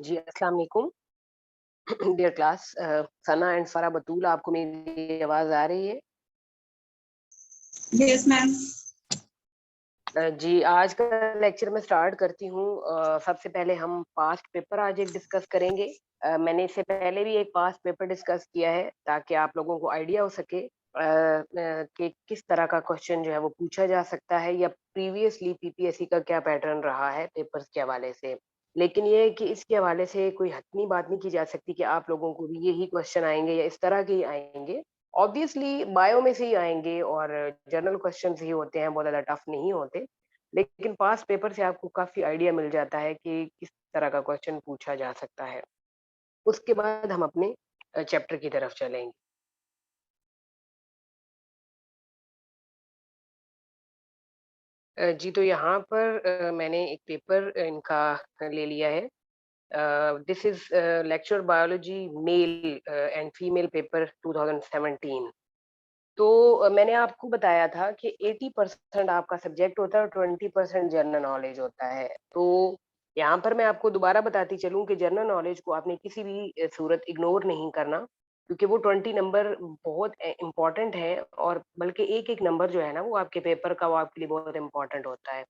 जी, अस्सलाम वालेकुम। Dear class, Sana and फरा बतूल, आपको मेरी आवाज़ आ रही है? Yes ma'am. जी, आज का लेक्चर मैं स्टार्ट करती हूँ। सबसे पहले हम पास्ट पेपर आज एक डिस्कस करेंगे। मैंने इससे पहले भी एक पास्ट पेपर डिस्कस किया है ताकि आप लोगों को आइडिया हो सके कि किस तरह का क्वेश्चन जो है वो पूछा जा सकता है या प्रीवियसली पीपीएससी का क्या पैटर्न रहा है पेपर्स के हवाले से। लेकिन ये है कि इसके हवाले से कोई हतमी बात नहीं की जा सकती कि आप लोगों को भी यही क्वेश्चन आएँगे या इस तरह के ही आएँगे। ऑब्वियसली बायो में से ही आएँगे और जनरल क्वेश्चंस ही होते हैं, बहुत ज़्यादा टफ नहीं होते। लेकिन पास्ट पेपर से आपको काफ़ी आइडिया मिल जाता है कि किस तरह का क्वेश्चन पूछा जा सकता है। उसके बाद हम अपने चैप्टर की तरफ चलेंगे। जी, तो यहाँ पर मैंने एक पेपर इनका ले लिया है। This is lecture biology male and female paper 2017। तो मैंने आपको बताया था कि 80% आपका सब्जेक्ट होता है और 20% जनरल नॉलेज होता है। तो यहाँ पर मैं आपको दोबारा बताती चलूँ कि जनरल नॉलेज को आपने किसी भी सूरत इग्नोर नहीं करना, क्योंकि वो 20 नंबर बहुत इम्पोर्टेंट है और बल्कि एक-एक नंबर जो है ना वो आपके पेपर का वो आपके लिए बहुत इम्पोर्टेंट होता है।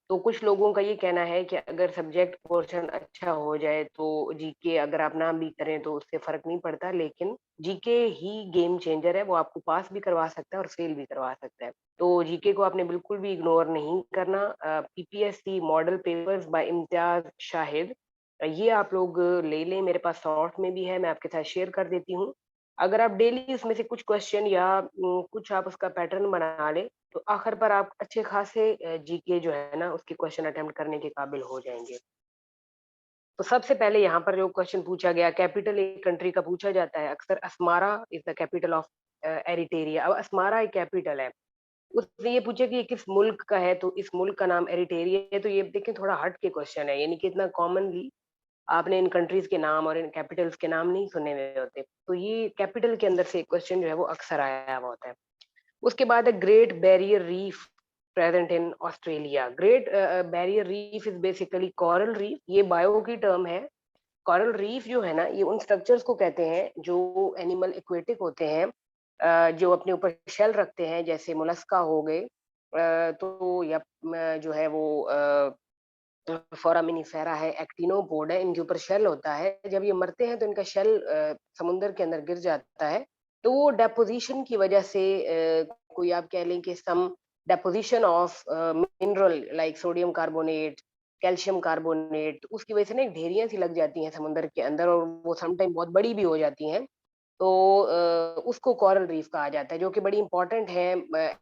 तो कुछ लोगों का ये कहना है कि अगर सब्जेक्ट पोर्शन अच्छा हो जाए तो जीके अगर आप ना भी करें तो उससे फ़र्क नहीं पड़ता, लेकिन जीके ही गेम चेंजर है, वो आपको पास भी करवा सकता है और फेल भी करवा सकता है। तो जीके को आपने बिल्कुल भी इग्नोर नहीं करना। पीपीएससी मॉडल पेपर्स बाय इम्तियाज़ शाहिद, ये आप लोग ले लें, मेरे पास सॉफ्ट में भी है, मैं आपके साथ शेयर कर देती हूँ। अगर आप डेली उसमें से कुछ क्वेश्चन या कुछ आप उसका पैटर्न बना लें, तो आखिर पर आप अच्छे खासे जीके जो है ना उसके क्वेश्चन अटेम्प्ट करने के काबिल हो जाएँगे। तो सबसे पहले यहाँ पर जो क्वेश्चन पूछा गया, कैपिटल एक कंट्री का पूछा जाता है, अक्सर Asmara is the capital of Eritrea. अब अस्मारा एक कैपिटल है। उससे ये पूछे कि ये किस मुल्क का है, तो इस मुल्क का नाम एरिट्रिया है, तो ये देखिए थोड़ा हट के क्वेश्चन है, यानी कि इतना कॉमनली आपने इन कंट्रीज़ के नाम और इन कैपिटल्स के नाम नहीं सुने हुए होते। तो ये कैपिटल के अंदर से एक क्वेश्चन जो है वो अक्सर आया हुआ होता है। उसके बाद है great barrier reef present in Australia. Great barrier reef is basically coral reef, ये बायो की टर्म है। कोरल रीफ जो है ना ये उन स्ट्रक्चर्स को कहते हैं जो एनिमल एक्वेटिक होते हैं, जो अपने ऊपर शेल रखते हैं, जैसे मोलस्का हो गए, तो या जो है वो फोरामिनीफेरा है, एक्टिनोपोड है, इनके ऊपर शेल होता है। जब ये मरते हैं तो इनका शेल समुद्र के अंदर गिर जाता है। तो वो डेपोज़िशन की वजह से कोई आप कह लें कि some deposition of mineral like sodium carbonate, calcium carbonate, उसकी वजह से ना एक ढेरियाँ सी लग जाती हैं समुद्र के अंदर और वो सम टाइम बहुत बड़ी भी हो जाती हैं। तो उसको कोरल रीफ कहा जाता है, जो कि बड़ी इम्पोर्टेंट है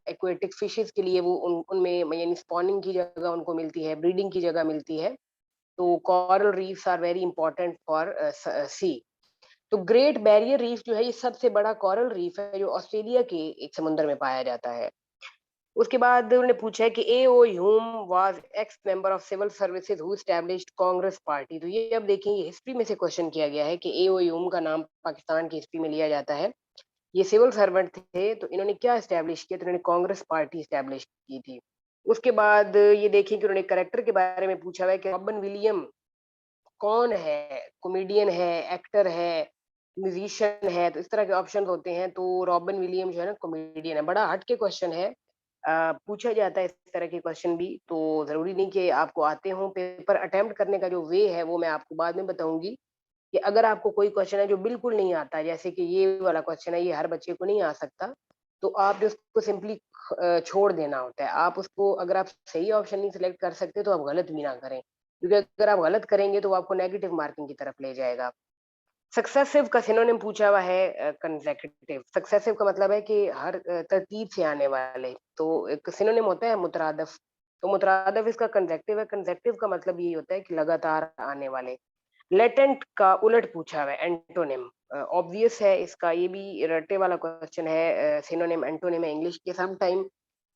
एक्वेटिक फिशेज़ के लिए। वो उन उनमें यानी स्पॉनिंग की जगह उनको मिलती है, ब्रीडिंग की जगह मिलती है। तो coral reefs are very important for sea. तो ग्रेट बैरियर रीफ जो है ये सबसे बड़ा कोरल रीफ है जो ऑस्ट्रेलिया के एक समुद्र में पाया जाता है। उसके बाद उन्होंने पूछा है कि A O Hume was ex member of civil services who established Congress party. तो ये अब देखें, ये हिस्ट्री में से क्वेश्चन किया गया है कि एओ ह्यूम का नाम पाकिस्तान की हिस्ट्री में लिया जाता है। ये सिविल सर्वेंट थे, तो इन्होंने क्या एस्टैब्लिश किया, तो इन्होंने कांग्रेस पार्टी एस्टैब्लिश की थी। उसके बाद ये देखिए कि उन्होंने कैरेक्टर के बारे में पूछा हुआ है कि रॉबिन विलियम कौन है? कॉमेडियन है, एक्टर है, म्यूजिशियन है, तो इस तरह के ऑप्शंस होते हैं। तो रॉबिन विलियम जो है ना कॉमेडियन है। बड़ा हट के क्वेश्चन है। पूछा जाता है इस तरह के क्वेश्चन भी, तो ज़रूरी नहीं कि आपको आते हों। पेपर अटेम्प्ट करने का जो वे है वो मैं आपको बाद में बताऊँगी कि अगर आपको कोई क्वेश्चन है जो बिल्कुल नहीं आता, जैसे कि ये वाला क्वेश्चन है, ये हर बच्चे को नहीं आ सकता, तो आपने उसको सिंपली छोड़ देना होता है। आप उसको अगर आप सही ऑप्शन नहीं सिलेक्ट कर सकते तो आप गलत भी ना करें, क्योंकि अगर आप गलत करेंगे तो वो आपको नेगेटिव मार्किंग की तरफ ले जाएगा। सक्सेसिव का सिनोनिम पूछा हुआ है कंसेक्यूटिव। सक्सेसिव का मतलब है कि हर तरतीब से आने वाले। तो एक सिनोनिम होता है मुतरादफ। तो मुतरादफ इसका कंसेक्टिव है। कंसेक्टिव का मतलब यही होता है कि लगातार आने वाले। लेटेंट का उलट पूछा हुआ है, एंटोनिम। ऑब्वियस है इसका, ये भी रट्टे वाला क्वेश्चन है। सिनोनिम एंटोनिम है इंग्लिश के। सम टाइम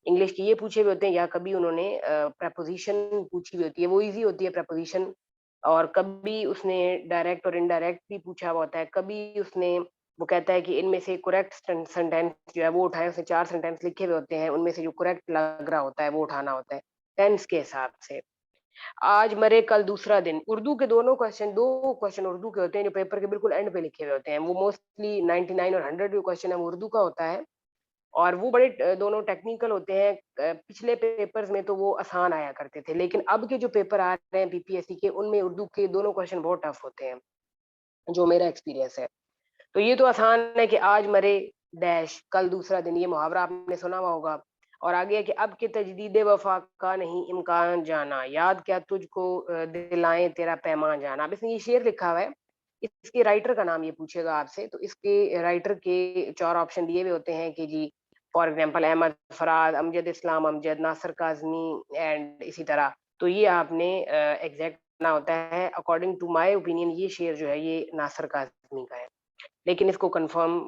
इंग्लिश के ये पूछे हुए होते हैं या कभी उन्होंने प्रपोजिशन पूछी हुई होती है, वो इजी होती है प्रपोजिशन। और कभी उसने डायरेक्ट और इनडायरेक्ट भी पूछा हुआ होता है। कभी उसने वो कहता है कि इनमें से करेक्ट सेंटेंस जो है वो उठाएं। उसने 4 सेंटेंस लिखे हुए होते हैं, उनमें से जो करेक्ट लग रहा होता है वो उठाना होता है टेंस के हिसाब से। आज मरे कल दूसरा दिन। उर्दू के दोनों क्वेश्चन, 2 क्वेश्चन उर्दू के होते हैं जो पेपर के बिल्कुल एंड पे लिखे हुए होते हैं। वो मोस्टली 99 और 100 जो क्वेश्चन है वो उर्दू का होता है और वो बड़े दोनों टेक्निकल होते हैं। पिछले पेपर्स में तो वो आसान आया करते थे, लेकिन अब के जो पेपर आ रहे हैं बीपीएससी के, उनमें उर्दू के दोनों क्वेश्चन बहुत टफ होते हैं, जो मेरा एक्सपीरियंस है। तो ये तो आसान है कि आज मरे डैश कल दूसरा दिन, ये मुहावरा आपने सुना हुआ होगा। और आगे है कि अब के तजदीद वफा का नहीं इम्कान जाना, याद क्या तुझको दिलाएं तेरा पैमान जाना। अब इसने ये शेर लिखा हुआ है, इसके राइटर का नाम ये पूछेगा आपसे, तो इसके राइटर के 4 ऑप्शन दिए हुए होते हैं कि जी for example Ahmad Faraz, Amjad Islam Amjad, Nasir Kazmi and इसी तरह। तो ये आपने एग्जैक्ट ना होता है। अकॉर्डिंग टू माय ओपिनियन ये शेर जो है ये नासिर काज़मी का है, लेकिन इसको कंफर्म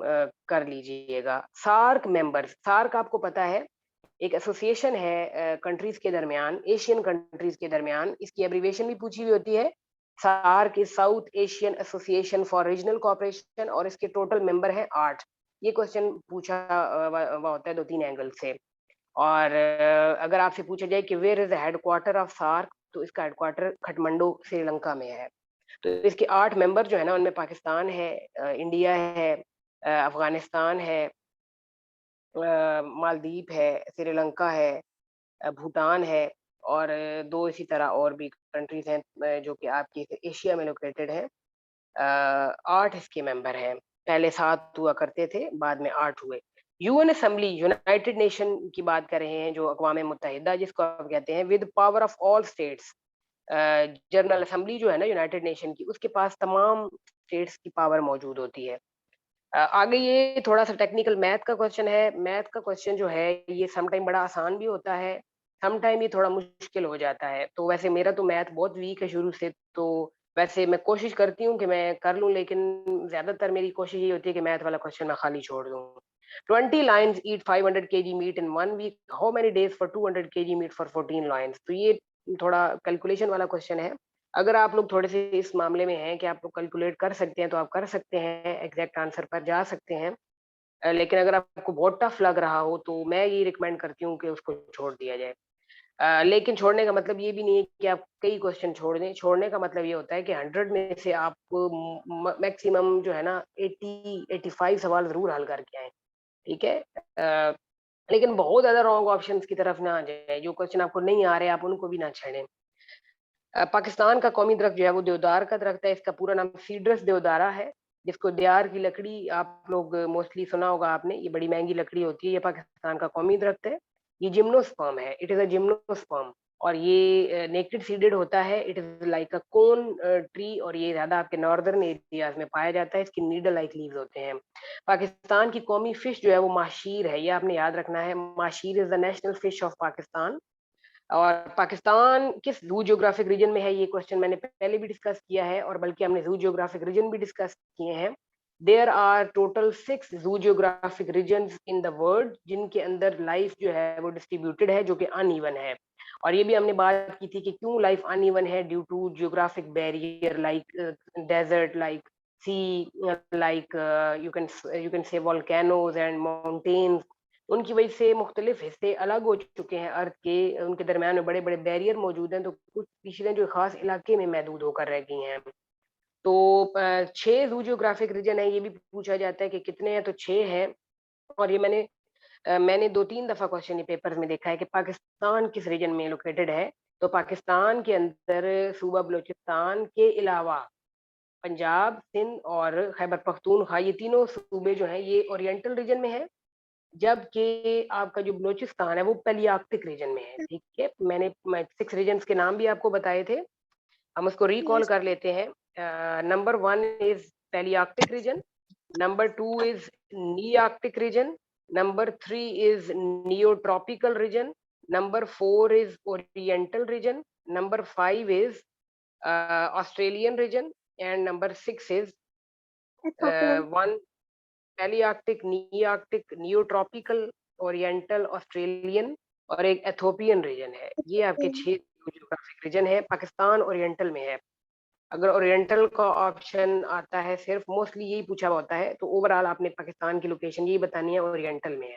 कर लीजिएगा। सार्क मेंबर्स, सार्क आपको पता है एक एसोसिएशन है कंट्रीज के दरमियान, एशियन कंट्रीज के दरमियान। इसकी एब्रीविएशन भी पूछी हुई होती है। SAARC is South Asian Association for Regional Cooperation और इसके टोटल मेंबर हैं 8। ये क्वेश्चन पूछा हुआ होता है 2-3 एंगल से। और अगर आपसे पूछा जाए कि where is the headquarter of SAARC, तो इसका हेडक्वार्टर खटमंडू श्रीलंका में है। तो इसके 8 मेंबर जो है ना, उनमें पाकिस्तान है, इंडिया है, अफगानिस्तान है, मालदीव है, श्रीलंका है, भूटान है और 2 इसी तरह और भी कंट्रीज हैं जो कि आपकी एशिया में लोकेटेड है। 8 इसके मेंबर हैं। पहले 7 हुआ करते थे, बाद में 8 हुए। यूएन असेंबली, यूनाइटेड नेशन की बात कर रहे हैं, जो अक़वाम मुत्तहिदा जिसको आप कहते हैं, with power of all states. General assembly जो है ना यूनाइटेड नेशन की, उसके पास तमाम स्टेट्स की पावर मौजूद होती है। आगे ये थोड़ा-सा टेक्निकल मैथ का क्वेश्चन है। मैथ का क्वेश्चन जो है ये सम टाइम बड़ा आसान भी होता है, सम टाइम ये थोड़ा मुश्किल हो जाता है। तो वैसे मेरा तो मैथ बहुत वीक है शुरू से, तो वैसे मैं कोशिश करती हूँ कि मैं कर लूँ, लेकिन ज़्यादातर मेरी कोशिश ये होती है कि मैथ वाला क्वेश्चन मैं खाली छोड़ दूँ। 20 lions eat 500 kg meat in 1 week, how many days for 200 kg meat for 14 lions? तो ये थोड़ा कैलकुलेशन वाला क्वेश्चन है। अगर आप लोग थोड़े से इस मामले में हैं कि आप लोग कैलकुलेट कर सकते हैं, तो आप कर सकते हैं, एग्ज़ैक्ट आंसर पर जा सकते हैं। लेकिन अगर आपको बहुत टफ लग रहा हो, तो मैं ये रिकमेंड करती हूँ कि उसको छोड़ दिया जाए। लेकिन छोड़ने का मतलब ये भी नहीं है कि आप कई क्वेश्चन छोड़ दें। छोड़ने का मतलब ये होता है कि 100 में से आप मैक्सिमम जो है ना 80-85 सवाल ज़रूर हल करके आएँ, ठीक है? लेकिन बहुत ज़्यादा रॉन्ग ऑप्शंस की तरफ ना जाएँ, जो क्वेश्चन आपको नहीं आ रहे, आप उनको भी ना छेड़ें। पाकिस्तान का कौमी दरख्त जो है वो देवदार का दरख्त है। इसका पूरा नाम सीड्रस देवदारा है, जिसको देयार की लकड़ी आप लोग मोस्टली सुना होगा आपने। ये बड़ी महंगी लकड़ी होती है। ये पाकिस्तान का कौमी दरख्त है। ये जिम्नोस्पर्म है, इट इज़ अ जिम्नोस्पर्म और ये नेकेड सीडेड होता है। It is like a cone tree और ये ज़्यादा आपके नॉर्दर्न एरियाज़ में पाया जाता है। इसकी नीडल लाइक लीव्स होते हैं। पाकिस्तान की कौमी फिश जो है वो माशीर है, ये आपने याद रखना है। Mahseer is the national fish of Pakistan. और पाकिस्तान किस ज़ू जियोग्राफिक रीजन में है, ये क्वेश्चन मैंने पहले भी डिस्कस किया है और बल्कि हमने ज़ू जियोग्राफिक रीजन भी डिस्कस किए हैं। There are total 6 zoogeographic regions in the world, जिनके अंदर लाइफ जो है वो डिस्ट्रीब्यूटेड है, जो कि अनइवन है। और ये भी हमने बात की थी कि क्यों लाइफ अनइवन है, due to geographic barrier like desert, like sea, like you can say volcanoes and mountains. उनकी वजह से मुख्तलिफ हिस्से अलग हो चुके हैं अर्थ के, उनके दरमियान में बड़े-बड़े बैरियर मौजूद हैं, तो कुछ स्पीशीज़ जो ख़ास इलाके में महदूद होकर रह गई हैं। तो 6 ज़ू जियोग्राफिक रीजन है, ये भी पूछा जाता है कि कितने हैं, तो 6 हैं। और ये मैंने 2-3 दफ़ा क्वेश्चन ये पेपर्स में देखा है कि पाकिस्तान किस रीजन में लोकेटेड है। तो पाकिस्तान के अंदर सूबा बलूचिस्तान के अलावा पंजाब, सिंध और खैबर पख्तूनख्वा, ये तीनों सूबे जो हैं ये ओरिएंटल रीजन में हैं। जबकि आपका जो बलूचिस्तान है वो पैलियार्कटिक रीजन में है, ठीक है? मैं 6 रीजन्स के नाम भी आपको बताए थे। हम उसको रिकॉल यस। कर लेते हैं। Number 1 is Palearctic region, number 2 is Nearctic region, number 3 is Neotropical region, number 4 is Oriental region, number 5 is Australian region and number 6 is Ethiopian. 1 Palearctic, Nearctic, Neotropical, Oriental, Australian और एक एथोपियन reason है। ये आपके 6 geographic reason है। Pakistan oriental में है। अगर oriental का ऑप्शन आता है, सिर्फ मोस्टली यही पूछा होता है, तो ओवरऑल आपने पाकिस्तान की लोकेशन यही बतानी है, ओरिएंटल में है।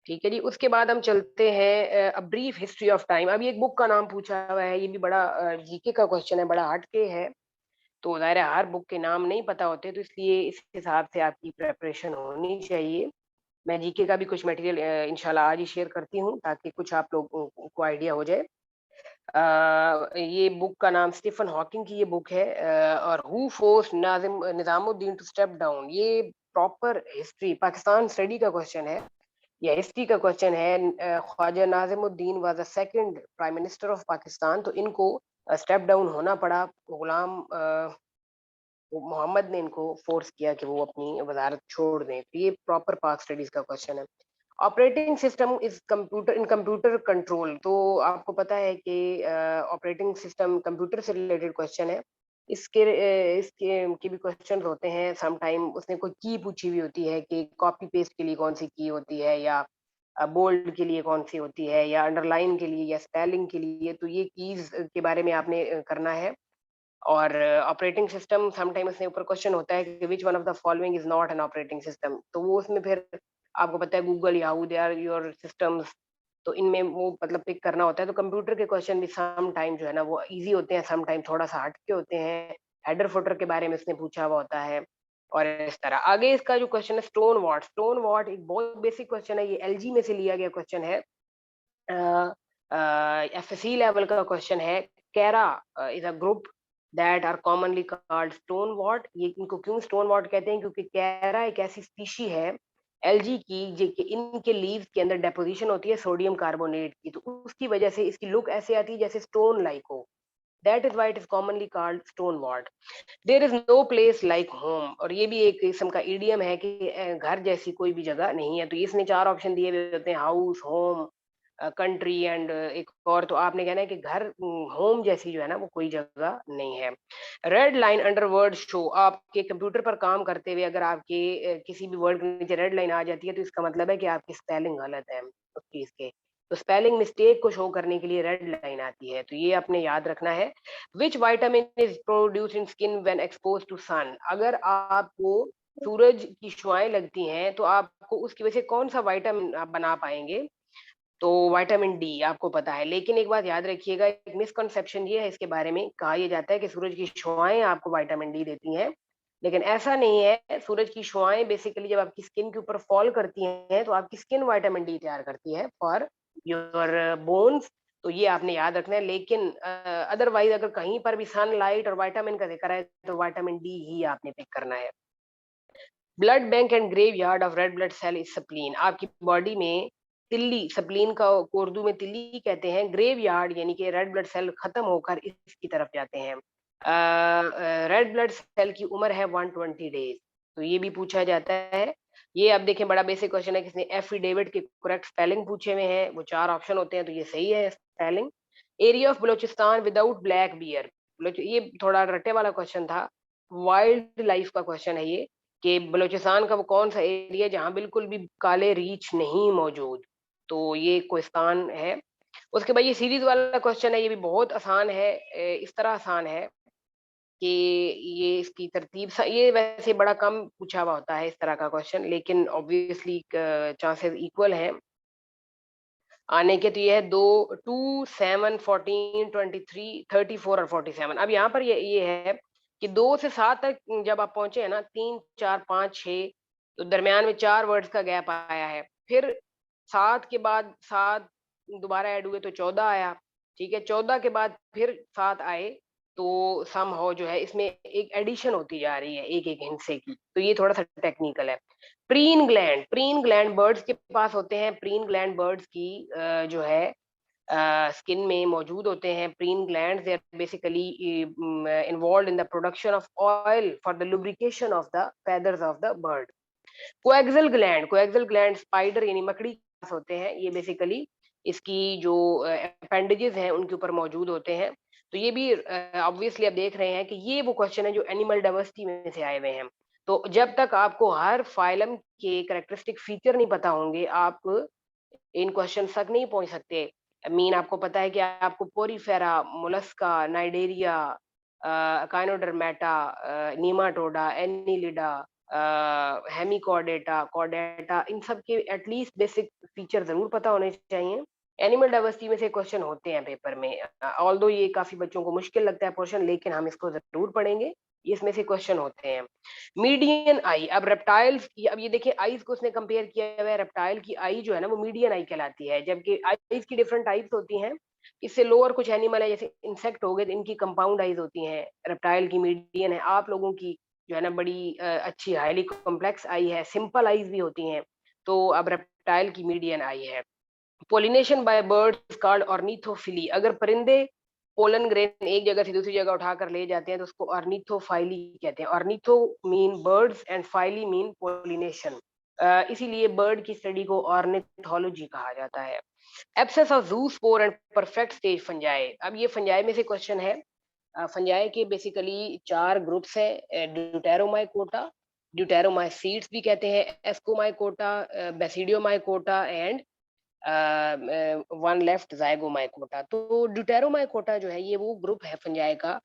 ठीक है जी। उसके बाद हम चलते हैं a brief history of time. अभी एक बुक का नाम पूछा हुआ है, ये भी बड़ा जीके का क्वेश्चन है, बड़ा हट के है। तो ज़ाहिर है हर बुक के नाम नहीं पता होते, तो इसलिए इस हिसाब से आपकी प्रिपरेशन होनी चाहिए। मैं जीके का भी कुछ मटेरियल इंशाल्लाह आज ही शेयर करती हूँ, ताकि कुछ आप लोगों को आइडिया हो जाए। ये बुक का नाम स्टीफन हॉकिंग की ये बुक है, और who forced Nazim Nizamuddin to step down. ये प्रॉपर हिस्ट्री पाकिस्तान स्टडी का क्वेश्चन है, या हिस्ट्री का क्वेश्चन है। Khawaja Nazimuddin was the second prime minister of Pakistan, तो इनको स्टेप डाउन होना पड़ा। गुलाम मोहम्मद ने इनको फोर्स किया कि वो अपनी वज़ारत छोड़ दें। तो ये प्रॉपर पाक स्टडीज़ का क्वेश्चन है। Operating system is computer in computer control. तो आपको पता है कि ऑपरेटिंग सिस्टम कंप्यूटर से रिलेटेड क्वेश्चन है। इसके के भी क्वेश्चंस होते हैं। सम टाइम उसने कोई की पूछी हुई होती है कि कॉपी पेस्ट के लिए कौन-सी की होती है, या बोल्ड के लिए कौन-सी होती है, या अंडरलाइन के लिए, या स्पेलिंग के लिए। तो ये कीज़ के बारे में आपने करना है। और ऑपरेटिंग सिस्टम समटाइम इसमें ऊपर क्वेश्चन होता है कि which one of the following is not an operating system. तो वो उसमें फिर आपको पता है Google, Yahoo, they are your systems. तो इनमें वो मतलब पिक करना होता है। तो कंप्यूटर के क्वेश्चन भी सम टाइम जो है ना वो इजी होते हैं, सम टाइम थोड़ा सा हटके होते हैं। हेडर फुटर के बारे में इसने पूछा हुआ होता है। और इस तरह आगे इसका जो क्वेश्चन है स्टोन वॉट एक बहुत बेसिक क्वेश्चन है। ये एलजी में से लिया गया क्वेश्चन है। एफएससी लेवल का क्वेश्चन है। Chara is a group that are commonly called stonewort. ये इनको क्यों स्टोन वॉट कहते हैं? क्योंकि कैरा एक ऐसी स्पीशी है एलजी की, इनके लीव्स के अंदर डेपोजिशन होती है सोडियम कार्बोनेट की, तो उसकी वजह से इसकी लुक ऐसे आती है जैसे स्टोन लाइक हो। That is why it is commonly called stonewort. There is no place like home. और ये भी एक किस्म का इडियम है कि घर जैसी कोई भी जगह नहीं है। तो इसने चार ऑप्शन दिए हुए होते हैं, हाउस, होम, कंट्री एंड एक और। तो आपने कहना है कि घर, होम जैसी जो है ना वो कोई जगह नहीं है। Red line under word show. आपके कंप्यूटर पर काम करते हुए अगर आपके किसी भी वर्ड के नीचे रेड लाइन आ जाती है, तो इसका मतलब है कि आपकी स्पेलिंग गलत है उस चीज के। तो स्पेलिंग मिस्टेक को शो करने के लिए रेड लाइन आती है, तो ये आपने याद रखना है। Which vitamin is produce in skin when expose to sun. अगर आपको सूरज की शुआएं लगती हैं, तो आपको उसकी वजह से कौन सा विटामिन आप बना पाएंगे? तो विटामिन डी आपको पता है। लेकिन एक बात याद रखिएगा, एक मिसकंसेप्शन ये है इसके बारे में, कहा यह जाता है कि सूरज की शुआएं आपको विटामिन डी देती हैं, लेकिन ऐसा नहीं है। सूरज की शुआएं बेसिकली जब आपकी स्किन के ऊपर फॉल करती हैं, तो आपकी स्किन विटामिन डी तैयार करती है फॉर योर बोन्स। तो ये आपने याद रखना है। लेकिन अदरवाइज अगर कहीं पर भी सनलाइट और विटामिन का जिक्र है, तो विटामिन डी ही आपने पिक करना है। Blood bank and graveyard of red blood cell is spleen. आपकी बॉडी में तिल्ली, स्प्लीन का को उर्दू में तिल्ली कहते हैं। ग्रेव यार्ड यानी कि रेड ब्लड सेल खत्म होकर इसकी तरफ जाते हैं। रेड ब्लड सेल की उम्र है 120 डेज। तो ये भी पूछा जाता है। ये आप देखें बड़ा बेसिक क्वेश्चन है, किसने एफिडेविट के करेक्ट स्पेलिंग पूछे हुए हैं। वो चार ऑप्शन होते हैं, तो ये सही है spelling. Area of Balochistan without black bear. ये थोड़ा रट्टे वाला क्वेश्चन था, वाइल्ड लाइफ का क्वेश्चन है ये, कि बलूचिस्तान का वो कौन-सा एरिया है जहाँ बिल्कुल भी काले रीछ नहीं मौजूद? तो ये कोहिस्तान है। उसके बाद ये सीरीज़ वाला क्वेश्चन है, ये भी बहुत आसान है। इस तरह आसान है कि ये इसकी तरतीब ये वैसे बड़ा कम पूछा हुआ होता है इस तरह का क्वेश्चन, लेकिन ऑब्वियसली चांसेस इक्वल हैं आने के। तो ये है 2, 2, 7, 14, 23, 34 और 47। अब यहाँ पर ये है कि 2 से 7 तक जब आप पहुँचे हैं ना, 3, 4, 5, 6, तो दरमियान में 4 वर्ड्स का गैप आया है। फिर 7 के बाद 7 दोबारा ऐड हुए तो 14 आया, ठीक है? 14 के बाद फिर 7 आए, तो समहाउ जो है इसमें एक एडिशन होती जा रही है एक-एक हिस्से की, तो ये थोड़ा-सा टेक्निकल है। प्रीन ग्लैंड बर्ड्स के पास होते हैं। प्रीन ग्लैंड बर्ड्स की जो है स्किन में मौजूद होते हैं। Preen glands they are basically involved in the production of oil for the lubrication of the feathers of the bird. Coaxial gland spider यानी मकड़ी के पास होते हैं। ये बेसिकली इसकी जो अपेंडेजेस हैं उनके ऊपर मौजूद होते हैं। तो ये भी ऑब्वियसली आप देख रहे हैं कि ये वो क्वेश्चन है जो एनिमल डाइवर्सिटी में से आए हुए हैं। तो जब तक आपको हर फाइलम के कैरेक्टरिस्टिक फीचर नहीं पता होंगे, आप इन क्वेश्चन तक नहीं पहुंच सकते। मीन आपको पता है कि आपको Porifera, Mollusca, Cnidaria, Echinodermata, Nematoda, Annelida, Hemichordata, Chordata, इन सब के एटलीस्ट बेसिक फीचर ज़रूर पता होने चाहिए। एनिमल डाइवर्सिटी में से क्वेश्चन होते हैं पेपर में। ऑल्दो ये काफ़ी बच्चों को मुश्किल लगता है पोर्शन, लेकिन हम इसको ज़रूर पढ़ेंगे। इसमें से क्वेश्चन होते हैं। मीडियन आई, अब रेप्टाइल्स की, अब ये देखिए आईज़ को उसने कंपेयर किया हुआ है, रेप्टाइल की आई जो है ना वो मीडियन आई कहलाती है, जबकि आईज़ की डिफरेंट टाइप्स होती हैं। इससे लोअर कुछ एनिमल है जैसे इंसेक्ट हो गए, तो इनकी कंपाउंड आईज़ होती हैं, रेप्टाइल की मीडियन है। आप लोगों की जो है ना बड़ी अच्छी हाईली कॉम्प्लेक्स आई है, सिंपल आईज़ भी होती हैं। तो अब रेप्टाइल की मीडियन आई है। Pollination by birds called ornithophily, अगर परिंदे पोलन ग्रेन एक जगह से दूसरी जगह उठाकर ले जाते हैं तो उसको ऑर्निथोफाइली कहते हैं। Ornitho mean birds and phily mean pollination. इसीलिए बर्ड की स्टडी को ऑर्निथोलॉजी कहा जाता है। Absence of zoospore and perfect stage fungi, अब ये फंजाई में से क्वेश्चन है। फंजाई के बेसिकली 4 ग्रुप्स हैं, ड्यूटेरोमाइकोटा, ड्यूटेरोमाइसीड्स भी कहते हैं, Ascomycota, Basidiomycota and one left Zygomycota. तो ड्यूटेरोमाइकोटा जो है ये वो ग्रुप है फंजाई का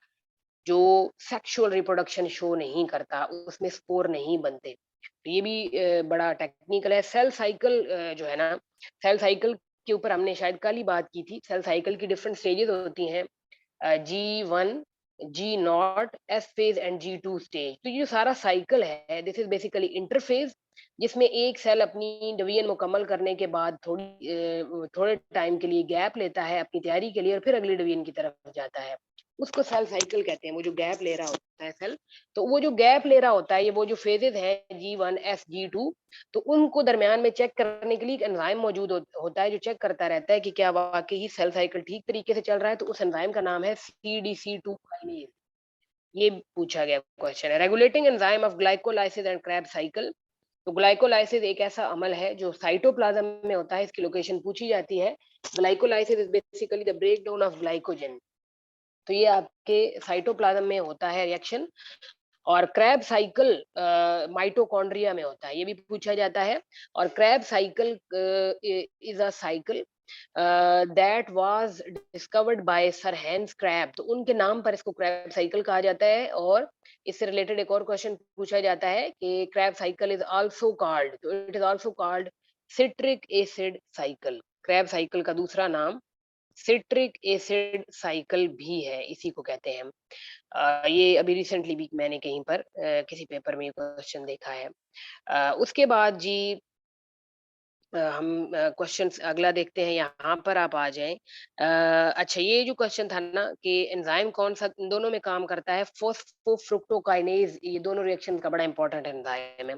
जो सेक्सुअल रिप्रोडक्शन शो नहीं करता, उसमें स्पोर नहीं बनते। तो ये भी बड़ा टेक्निकल है। सेल साइकिल जो है ना, सेल साइकिल के ऊपर हमने शायद कल ही बात की थी। सेल साइकिल की डिफरेंट स्टेजेस होती हैं, G1, G0, S phase and G2 stage. तो ये जो सारा साइकिल है दिस इज बेसिकली इंटरफेज, जिसमें एक सेल अपनी डिवीजन मुकम्मल करने के बाद थोड़े टाइम के लिए गैप लेता है अपनी तैयारी के लिए और फिर अगली डिवीजन की तरफ जाता है। उसको सेल साइकिल कहते हैं, वो जो गैप ले रहा होता है सेल। तो वो जो गैप ले रहा होता है, ये वो जो फेजेस हैं G1, S, G2, तो उनको दरमियान में चेक करने के लिए एक एंजाइम मौजूद होता है जो चेक करता रहता है कि क्या वाकई ही सेल साइकिल ठीक तरीके से चल रहा है। तो उस एंजाइम का नाम है CDC2 काइनेज। ये पूछा गया क्वेश्चन है। Regulating enzyme of glycolysis and Krebs cycle, तो ग्लाइकोलाइसिस एक ऐसा अमल है जो साइटोप्लाज्म में होता है, इसकी लोकेशन पूछी जाती है। Glycolysis is basically the break down of glycogen. तो ये आपके साइटोप्लाज्म में होता है रिएक्शन। और क्रैब साइकिल माइटोकॉन्ड्रिया में होता है, ये भी पूछा जाता है। और Krebs cycle is a cycle that was discovered by sir Hans Krebs, तो उनके नाम पर इसको क्रैब साइकिल कहा जाता है। और इससे रिलेटेड एक और क्वेश्चन पूछा जाता है कि Krebs cycle is also called, तो it is also called citric acid cycle. Krebs cycle का दूसरा नाम सिट्रिक एसिड साइकिल भी है, इसी को कहते हैं हम। ये अभी रिसेंटली भी मैंने कहीं पर किसी पेपर में ये क्वेश्चन देखा है। उसके बाद जी हम क्वेश्चंस अगला देखते हैं, यहाँ पर आप आ जाएँ। अच्छा, ये जो क्वेश्चन था ना कि एंजाइम कौन-सा इन दोनों में काम करता है, फॉस्फोफ्रुक्टोकाइनेज, ये दोनों रिएक्शन का बड़ा इंपॉर्टेंट एंजाइम है।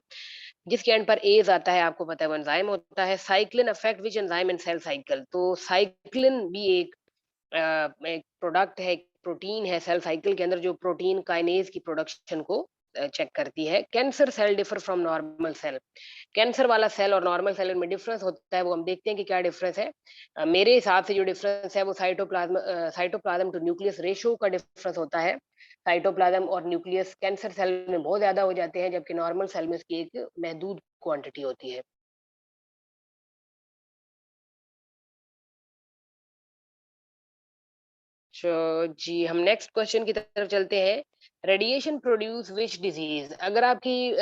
जिसके एंड पर एज आता है, आपको पता है वो एंजाइम होता है। Cyclin affect which enzyme in cell cycle, तो साइक्लिन भी एक प्रोडक्ट है, एक प्रोटीन है सेल साइकिल के अंदर जो प्रोटीन काइनेज की प्रोडक्शन को चेक करती है। Cancer cell differ from normal cell, cancer वाला सेल और नॉर्मल सेल में डिफरेंस होता है, वो हम देखते हैं कि क्या डिफरेंस है। मेरे हिसाब से जो डिफरेंस है वो साइटोप्लाज्म टू न्यूक्लियस रेशियो का डिफरेंस होता है। साइटोप्लाज्म और न्यूक्लियस कैंसर सेल में बहुत ज्यादा हो जाते हैं, जबकि नॉर्मल सेल में उसकी एक महदूद क्वांटिटी होती है। जी हम नेक्स्ट क्वेश्चन की तरफ चलते हैं। रेडिएशन प्रोड्यूस विच डिजीज, अगर आपकी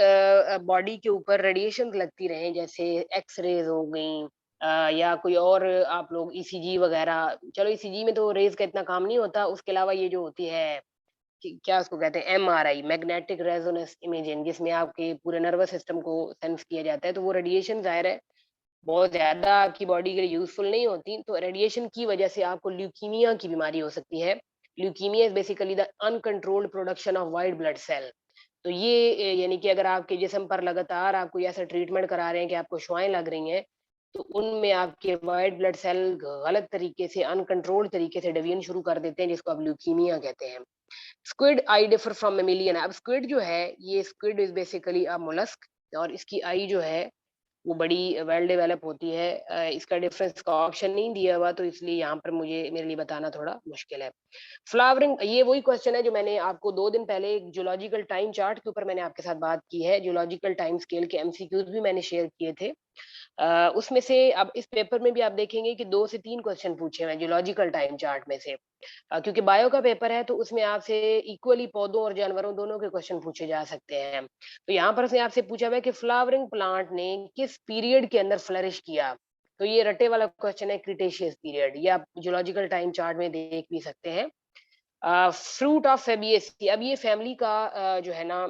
बॉडी के ऊपर रेडिएशन लगती रहे जैसे एक्स-रेज हो गई, या कोई और आप लोग ईसीजी वगैरह, चलो ईसीजी में तो रेज का इतना काम नहीं होता, उसके अलावा ये जो होती है क्या उसको कहते हैं, एमआरआई, मैग्नेटिक रेजोनेंस इमेजिंग, जिसमें आपके पूरे नर्वस सिस्टम को सेंस किया जाता है, तो वो रेडिएशन जाहिर है बहुत ज़्यादा आपकी बॉडी के लिए यूज़फुल नहीं होती, तो रेडिएशन की वजह से आपको ल्यूकीमिया की बीमारी हो सकती है। Leukaemia is basically the uncontrolled production of white blood cell. तो ये यानी कि अगर आपके जिस्म पर लगातार आप कोई ऐसा ट्रीटमेंट करा रहे हैं कि आपको शुआएँ लग रही हैं, तो उनमें आपके व्हाइट ब्लड सेल गलत तरीके से, अनकंट्रोल्ड तरीके से डिवीज़न शुरू कर देते हैं, जिसको आप ल्यूकीमिया कहते हैं। Squid I differ from mammalian, अब स्क्विड जो है, ये squid is basically a mollusc, और इसकी आई जो है वो बड़ी वेल डेवलप होती है। इसका डिफरेंस का ऑप्शन नहीं दिया हुआ, तो इसलिए यहाँ पर मुझे मेरे लिए बताना थोड़ा मुश्किल है। फ्लावरिंग, ये वही क्वेश्चन है जो मैंने आपको 2 दिन पहले एक जूलॉजिकल टाइम चार्ट के ऊपर मैंने आपके साथ बात की है। जूलॉजिकल टाइम स्केल के एमसीक्यूज़ भी मैंने शेयर किए थे। उसमें से अब इस पेपर में भी आप देखेंगे कि 2 से 3 क्वेश्चन पूछे हुए हैं जियोलॉजिकल टाइम चार्ट में से। क्योंकि बायो का पेपर है तो उसमें आपसे इक्वली पौधों और जानवरों दोनों के क्वेश्चन पूछे जा सकते हैं। तो यहाँ पर उसने आपसे पूछा हुआ है कि फ्लावरिंग प्लांट ने किस पीरियड के अंदर फ्लरिश किया? तो ये रट्टे वाला क्वेश्चन है क्रिटेशियस पीरियड, ये आप जियोलॉजिकल टाइम चार्ट में देख भी सकते हैं। फ्रूट ऑफ फेबियेसी, अब ये फैमिली का जो है ना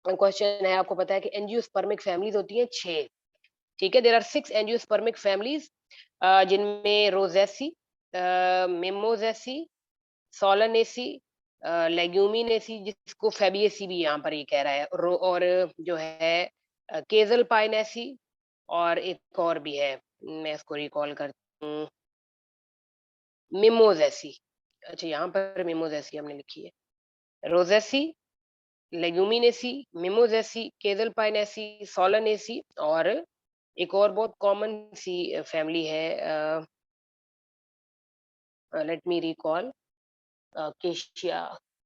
क्वेश्चन है, आपको पता है कि एंजियोस्पर्मिक फैमिलीज होती हैं 6, ठीक है? देयर आर 6 एंजियोस्पर्मिक फैमिलीज, जिनमें रोज़ेसी, मिमोजेसी, सोलानेसी, लेग्यूमिनेसी, जिसको फेबियेसी भी यहाँ पर ये कह रहा है, और जो है केजल पाइनेसी, और एक और भी है, मैं इसको रिकॉल करती हूँ, मिमोजेसी। अच्छा, यहाँ पर मिमोजेसी हमने लिखी है। Rosaceae, Leguminaceae, Mimosaceae, Caesalpiniaceae, Solanaceae, और एक और बहुत कॉमन सी फैमिली है, let me recall, Cassia,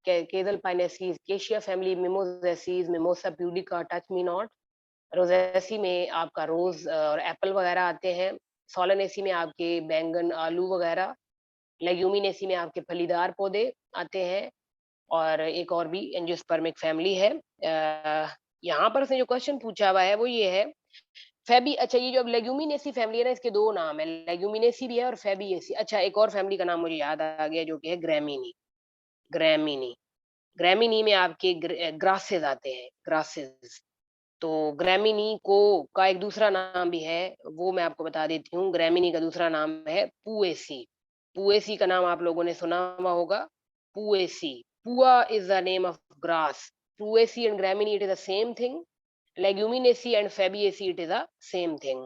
Caesalpiniaceae, Cassia family, Mimosaceae, Mimosa pudica, touch me not. Rosaceae में आपका रोज और एप्पल वगैरह आते हैं। सोलानेसी में आपके बैंगन, आलू वगैरह। लेग्यूमिनेसी में आपके फलीदार पौधे आते हैं। और एक और भी एंजियोस्पर्मिक फैमिली है। यहाँ पर उसने जो क्वेश्चन पूछा हुआ है वो ये है, फेबी, अच्छा ये जो अब लेग्यूमिनेसी फैमिली है ना, इसके 2 नाम है, लेग्यूमिनेसी भी है और फेबिएसी। अच्छा, एक और फैमिली का नाम मुझे याद आ गया जो कि है ग्रैमीनी। ग्रैमीनी, ग्रैमीनी में आपके ग्रासेस आते हैं, ग्रासेस। तो ग्रैमीनी को का एक दूसरा नाम भी है, वो मैं आपको बता देती हूँ। ग्रैमीनी का दूसरा नाम है पुएसी। पुएसी का नाम आप लोगों ने सुना हुआ होगा, Poaceae. Poa is the name of grass. Poaceae and Gramineae, it is the same thing. Leguminaceae and Fabaceae, it is the same thing,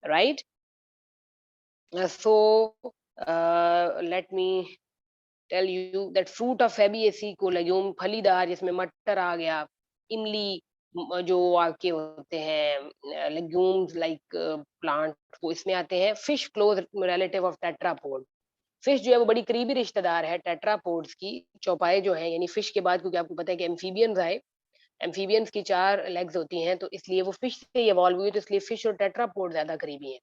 right? Let me tell you that fruit of Fabaceae को legume, फलीदार, जिसमें मटर आ गया, इमली, जो आपके होते हैं legumes like plant, वो इसमें आते हैं। Fish close relative of tetrapod, fish जो है वो बड़ी करीबी रिश्तेदार है टेट्रापोड्स की। चौपाए जो हैं, यानी फिश के बाद, क्योंकि आपको पता है कि एम्फीबियंस आए, एम्फीबियंस की 4 लेग्स होती हैं, तो इसलिए वो फिश से इवॉल्व हुई, तो इसलिए फिश और टेट्रापोड ज़्यादा करीबी हैं।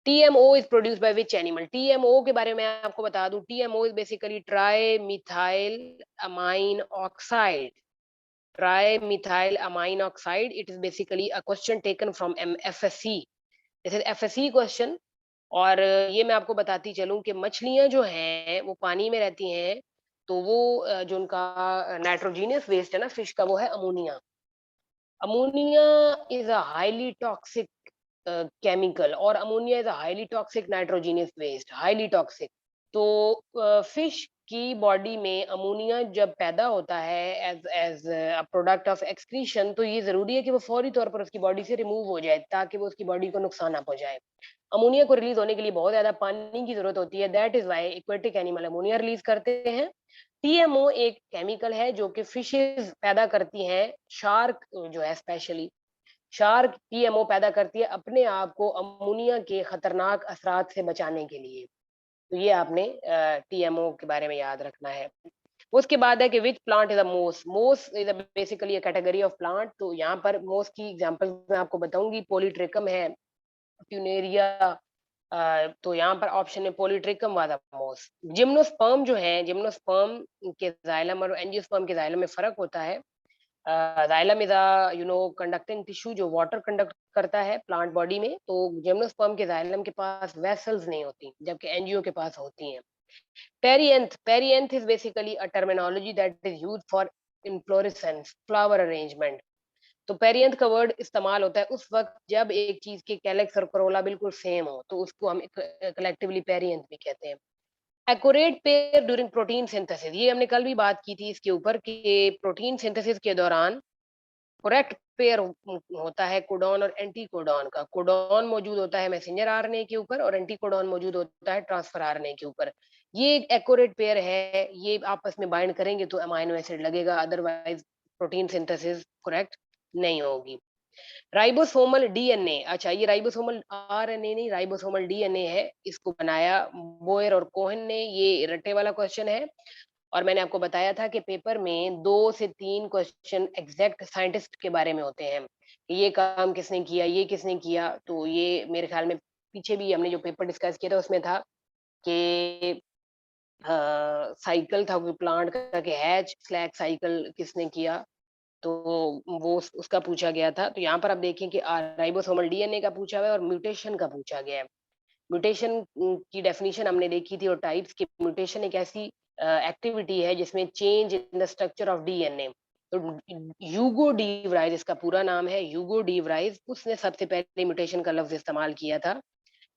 टीएमओ is produced by which animal? टीएमओ के बारे में आपको बता दूँ, टीएमओ is basically tri methyl amine oxide. Tri methyl amine oxide, it is basically a question taken from FSc. This is FSc question. और ये मैं आपको बताती चलूँ कि मछलियाँ जो हैं, वो पानी में रहती हैं, तो वो जो उनका नाइट्रोजेनियस वेस्ट है ना फिश का, वो है ammonia. Ammonia is a highly toxic chemical, और ammonia is a highly toxic nitrogenous waste, highly toxic. तो फिश की बॉडी में अमोनिया जब पैदा होता है as as a product of excretion, तो ये जरूरी है कि वो फौरी तौर पर उसकी बॉडी से रिमूव हो जाए, ताकि वो उसकी बॉडी को नुकसान ना पहुंचाए। अमोनिया को रिलीज होने के लिए बहुत ज्यादा पानी की जरूरत होती है, that is why aquatic animal ammonia release करते हैं। टीएमओ एक केमिकल है जो कि फिशेस पैदा करती हैं, शार्क जो है स्पेशली, शार्क टीएमओ पैदा करती है अपने आप को अमोनिया के खतरनाक असरात से बचाने के लिए। तो ये आपने टीएमओ के बारे में याद रखना है। उसके बाद है कि विच प्लांट इज अ मोस? मोस is basically a category of plant. तो यहाँ पर मोस की एग्जांपल मैं आपको बताऊंगी, पोलीट्रिकम है, प्यूनेरिया। तो यहाँ पर ऑप्शन है पोलीट्रिकम वाला मोस। जिम्नोस्पर्म जो है, जिम्नोस्पर्म के जाइलम और एंजियोस्पर्म के जाइलम में फर्क होता है। Xylem is a conducting tissue जो वाटर कंडक्ट करता है प्लांट बॉडी में। तो जिम्नोस्पर्म के जाइलम के पास वेसल्स नहीं होती, जबकि एंजियो के पास होती हैं। Perianth, perianth is basically a terminology that is used for inflorescence, flower arrangement. तो पेरियंथ का वर्ड इस्तेमाल होता है उस वक्त जब एक चीज के कैलेक्स और करोला बिल्कुल सेम हो, तो उसको हम कलेक्टिवली पेरियंथ भी कहते हैं। Accurate pair during protein synthesis, ये हमने कल भी बात की थी इसके ऊपर कि प्रोटीन सिंथेसिस के दौरान करेक्ट पेयर होता है कोडॉन और एंटी कोडॉन का। कोडॉन मौजूद होता है मैसेंजर आरएनए के ऊपर, और एंटी कोडॉन मौजूद होता है ट्रांसफर आरएनए के ऊपर। ये एक एक्यूरेट पेयर है, ये आपस में बाइंड करेंगे तो अमाइनो एसिड लगेगा, अदरवाइज प्रोटीन सिंथेसिस करेक्ट नहीं होगी। राइबोसोमल डीएनए, अच्छा ये राइबोसोमल आरएनए नहीं, राइबोसोमल डीएनए है, इसको बनाया बोयर और कोहन ने। ये रट्टे वाला क्वेश्चन है। और मैंने आपको बताया था कि पेपर में 2 से 3 क्वेश्चन एग्ज़ैक्ट साइंटिस्ट के बारे में होते हैं, कि ये काम किसने किया, ये किसने किया, तो ये मेरे ख़्याल में पीछे भी हमने जो पेपर डिस्कस किया था उसमें था कि साइकिल था कोई प्लांट का कि हैच स्लैग साइकिल किसने किया, तो वो उसका पूछा गया था। तो यहाँ पर आप देखें कि राइबोसोमल डीएनए का पूछा हुआ है और म्यूटेशन का पूछा गया है। म्यूटेशन की डेफिनिशन हमने देखी थी और टाइप्स की। म्यूटेशन एक ऐसी एक्टिविटी है जिसमें change in the structure of DNA. तो ह्यूगो डी व्राइज इसका पूरा नाम है, ह्यूगो डी व्राइज, उसने सबसे पहले म्यूटेशन का लफ्ज़ इस्तेमाल किया था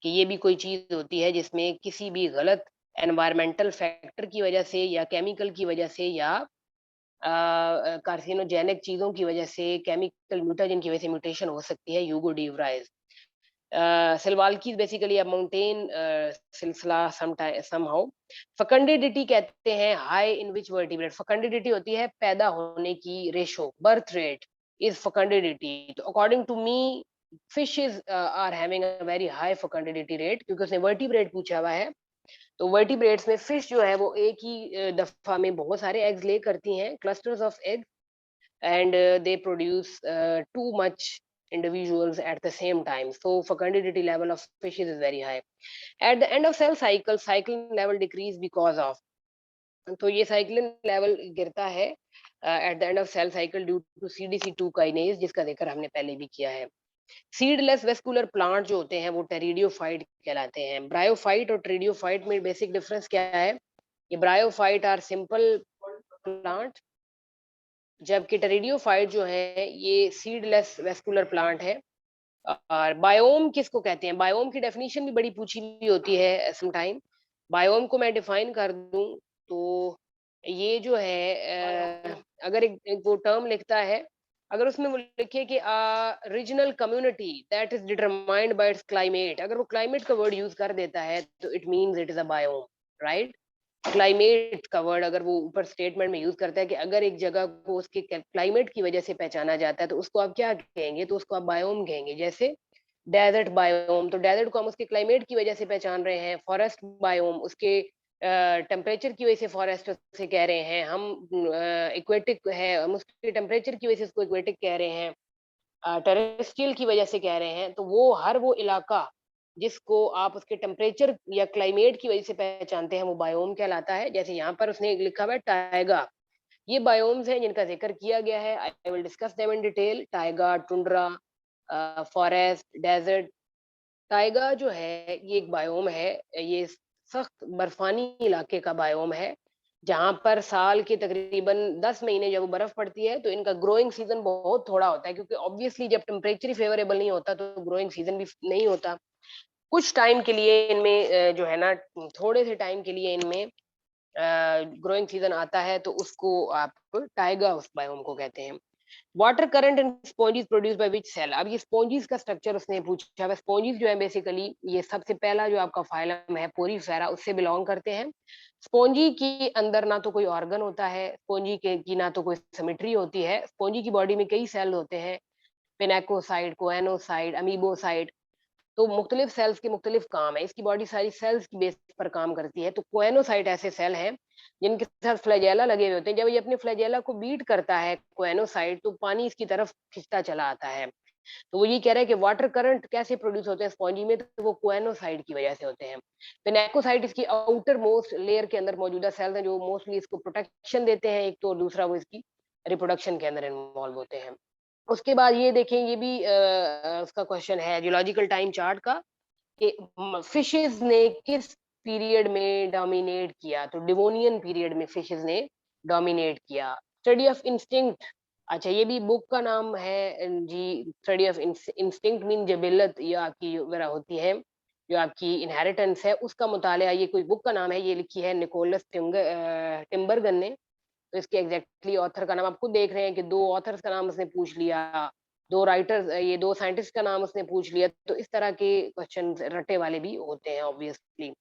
कि ये भी कोई चीज़ होती है जिसमें किसी भी गलत एनवायरमेंटल फैक्टर की वजह से या केमिकल की वजह से या कार्सिनोजेनिक चीज़ों की वजह से, केमिकल म्यूटाजन की वजह से म्यूटेशन हो सकती है, ह्यूगो डी व्राइज। सिल्वाल्की बेसिकली अ माउंटेन सिलसिला समहाउ। फेकंडिडिटी कहते हैं high in which vertebrate, fecundity होती है पैदा होने की ratio, birth rate is fecundity. तो according to me fishes are having a very high fecundity rate, क्योंकि उसने वर्टिब्रेट पूछा हुआ है। तो वर्टिब्रेट्स में फिश जो है वो एक ही दफा में बहुत सारे एग्स ले करती हैं, clusters of egg, and they produce too much individuals at the same time, so fecundity level of fishes is very high. At the end of cell cycle, cycling level decrease because of, तो ये cyclin level गिरता है at the end of cell cycle due to CDC two kinase, जिसका जिक्र हमने पहले भी किया है। सीडलेस वेस्कुलर प्लांट जो होते हैं वो टेरिडियोफाइट कहलाते हैं। ब्रायोफाइट और टेरिडियोफाइट में बेसिक डिफरेंस क्या है? ये ब्रायोफाइट आर सिंपल प्लांट, जबकि टेरिडियोफाइट जो है ये सीडलेस वेस्कुलर प्लांट है। और बायोम किसको कहते हैं? बायोम की डेफिनिशन भी बड़ी पूछी हुई होती है सम टाइम। बायोम को मैं डिफाइन कर दूं तो ये जो है अगर एक वो टर्म लिखता है, अगर उसमें वो लिखे कि regional community that is determined by it's climate, अगर वो क्लाइमेट का वर्ड यूज कर देता है तो it means it is a biome, right? Climate का वर्ड अगर वो ऊपर स्टेटमेंट में यूज करता है कि अगर एक जगह को उसके क्लाइमेट की वजह से पहचाना जाता है तो उसको आप क्या कहेंगे? तो उसको आप बायोम कहेंगे। जैसे डेजर्ट बायोम, तो डेजर्ट को हम उसके क्लाइमेट की वजह से पहचान रहे हैं। फॉरेस्ट बायोम उसके टेम्परेचर की वजह से फॉरेस्ट से कह रहे हैं हम। इक्वेटिक है, हम उसके टेम्परेचर की वजह से उसको इक्वेटिक कह रहे हैं। टेरेस्ट्रियल की वजह से कह रहे हैं। तो वो हर वो इलाका जिसको आप उसके टेम्परेचर या क्लाइमेट की वजह से पहचानते हैं वो बायोम कहलाता है। जैसे यहाँ पर उसने लिखा हुआ है टाइगा, ये बायोम्स हैं जिनका जिक्र किया गया है। I will discuss them in detail. Taiga, tundra, forest, desert. Taiga जो है ये एक बायोम है, ये सख्त बर्फानी इलाके का बायोम है, जहाँ पर साल के तकरीबन 10 महीने जब बर्फ पड़ती है तो इनका ग्रोइंग सीजन बहुत थोड़ा होता है, क्योंकि ऑब्वियसली जब टेम्परेचर ही फेवरेबल नहीं होता तो ग्रोइंग सीजन भी नहीं होता। कुछ टाइम के लिए इनमें जो है ना, थोड़े से टाइम के लिए इनमें ग्रोइंग सीजन आता है, तो उसको आप टाइगा उस बायोम को कहते हैं। Water current and sponges produce by which cell, अब ये स्पॉन्जीज का स्ट्रक्चर उसने पूछा है। स्पॉन्जीज जो है बेसिकली ये सबसे पहला जो आपका फाइलम है पोरीफेरा, उससे बिलोंग करते हैं। स्पॉन्जी के अंदर ना तो कोई ऑर्गन होता है, स्पॉन्जी के की ना तो कोई सिमेट्री होती है। स्पॉन्जी की बॉडी में कई सेल होते हैं, पिनेकोसाइट, कोएनोसाइट, अमीबोसाइट। तो मुख्तलिफ सेल्स के मुख्तलिफ काम है, इसकी बॉडी सारी सेल्स की बेस पर काम करती है। तो कोएनोसाइट ऐसे सेल हैं जिनके साथ फ्लैजेला लगे हुए होते हैं। जब ये अपने फ्लैजेला को बीट करता है कोएनोसाइट, तो पानी इसकी तरफ खिंचता चला आता है। तो वो ये कह रहा है कि वाटर करंट कैसे प्रोड्यूस होते हैं स्पॉन्जी में, तो वो कोएनोसाइट की वजह से होते हैं। पिनेकोसाइट इसकी आउटर मोस्ट लेयर के अंदर मौजूदा सेल्स हैं जो मोस्टली इसको प्रोटेक्शन देते हैं, एक तो, और दूसरा वो इसकी रिप्रोडक्शन के अंदर इन्वॉल्व होते हैं। उसके बाद ये देखें, ये भी उसका क्वेश्चन है जियोलॉजिकल टाइम चार्ट का, कि फिशेस ने किस पीरियड में डोमिनेट किया? तो डिवोनियन पीरियड में फिशेस ने डोमिनेट किया। स्टडी ऑफ इंस्टिंक्ट, अच्छा ये भी बुक का नाम है जी। स्टडी ऑफ इंस्टिंक्ट मीन जबिलत, ये आपकी वगैरह होती है, जो आपकी इनहेरिटेंस है उसका मुतालिया। ये कोई बुक का नाम है, ये लिखी है निकोलस टिम्बरगन ने। तो इसके एग्जैक्टली ऑथर का नाम आप खुद देख रहे हैं कि 2 ऑथर्स का नाम उसने पूछ लिया, 2 राइटर्स, ये 2 साइंटिस्ट का नाम उसने पूछ लिया। तो इस तरह के क्वेश्चन रट्टे वाले भी होते हैं ऑब्वियसली।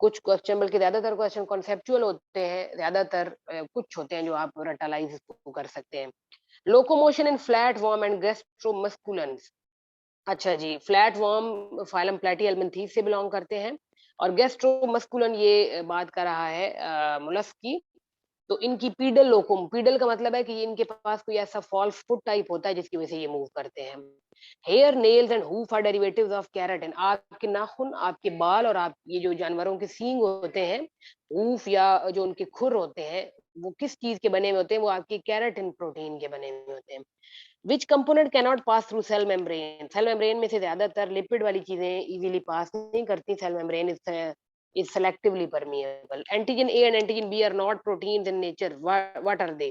कुछ क्वेश्चन, बल्कि ज़्यादातर क्वेश्चन कॉन्सेप्चुअल होते हैं, ज़्यादातर कुछ होते हैं जो आप रटालाइज़ इसको कर सकते हैं। Locomotion in flat worm and gastromusculens, अच्छा जी, फ्लैट वर्म फाइलम प्लैटिहेल्मिन्थीस से बिलॉन्ग करते हैं। और गैस्ट्रोमस्कुलन ये बात कर रहा है मोलस्क की। तो इनकी पीडल लोकोम, पीडल का मतलब है कि इनके पास कोई ऐसा फॉल्स फुट टाइप होता है जिसकी वजह से ये मूव करते हैं। Hair, nails and hoof are derivatives of keratin. आपके नाखून, आपके बाल और आप ये जो जानवरों के सींग होते हैं, हूफ या जो उनके खुर होते हैं, वो किस चीज के बने हुए होते हैं? वो आपकी केराटिन प्रोटीन के बने हुए होते हैं। Which component cannot pass through cell membrane? Cell membrane में से ज्यादातर लिपिड वाली चीजें इजीली पास नहीं करती। Cell membrane is selectively permeable. Antigen A and antigen B are not proteins in nature. What are they?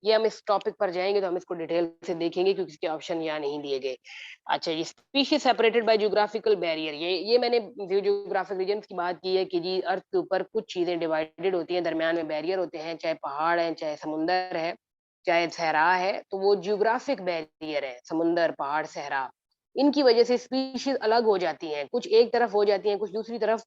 ये हम इस टॉपिक पर जाएंगे तो हम इसको डिटेल से देखेंगे क्योंकि इसके ऑप्शन यहाँ नहीं दिए गए। अच्छा, ये species separated by geographical barrier, ये मैंने जियोग्राफिक रीजन की बात की है कि जी अर्थ के ऊपर कुछ चीजें डिवाइडेड होती हैं, दरमियान में बैरियर होते हैं, चाहे पहाड़ है, चाहे समुंदर है, चाहे सहरा है, तो वो जियोग्राफिक बैरियर है, समुंदर, पहाड़, सहरा। इनकी वजह से स्पीशीज अलग हो जाती हैं, कुछ एक तरफ हो जाती हैं, कुछ दूसरी तरफ।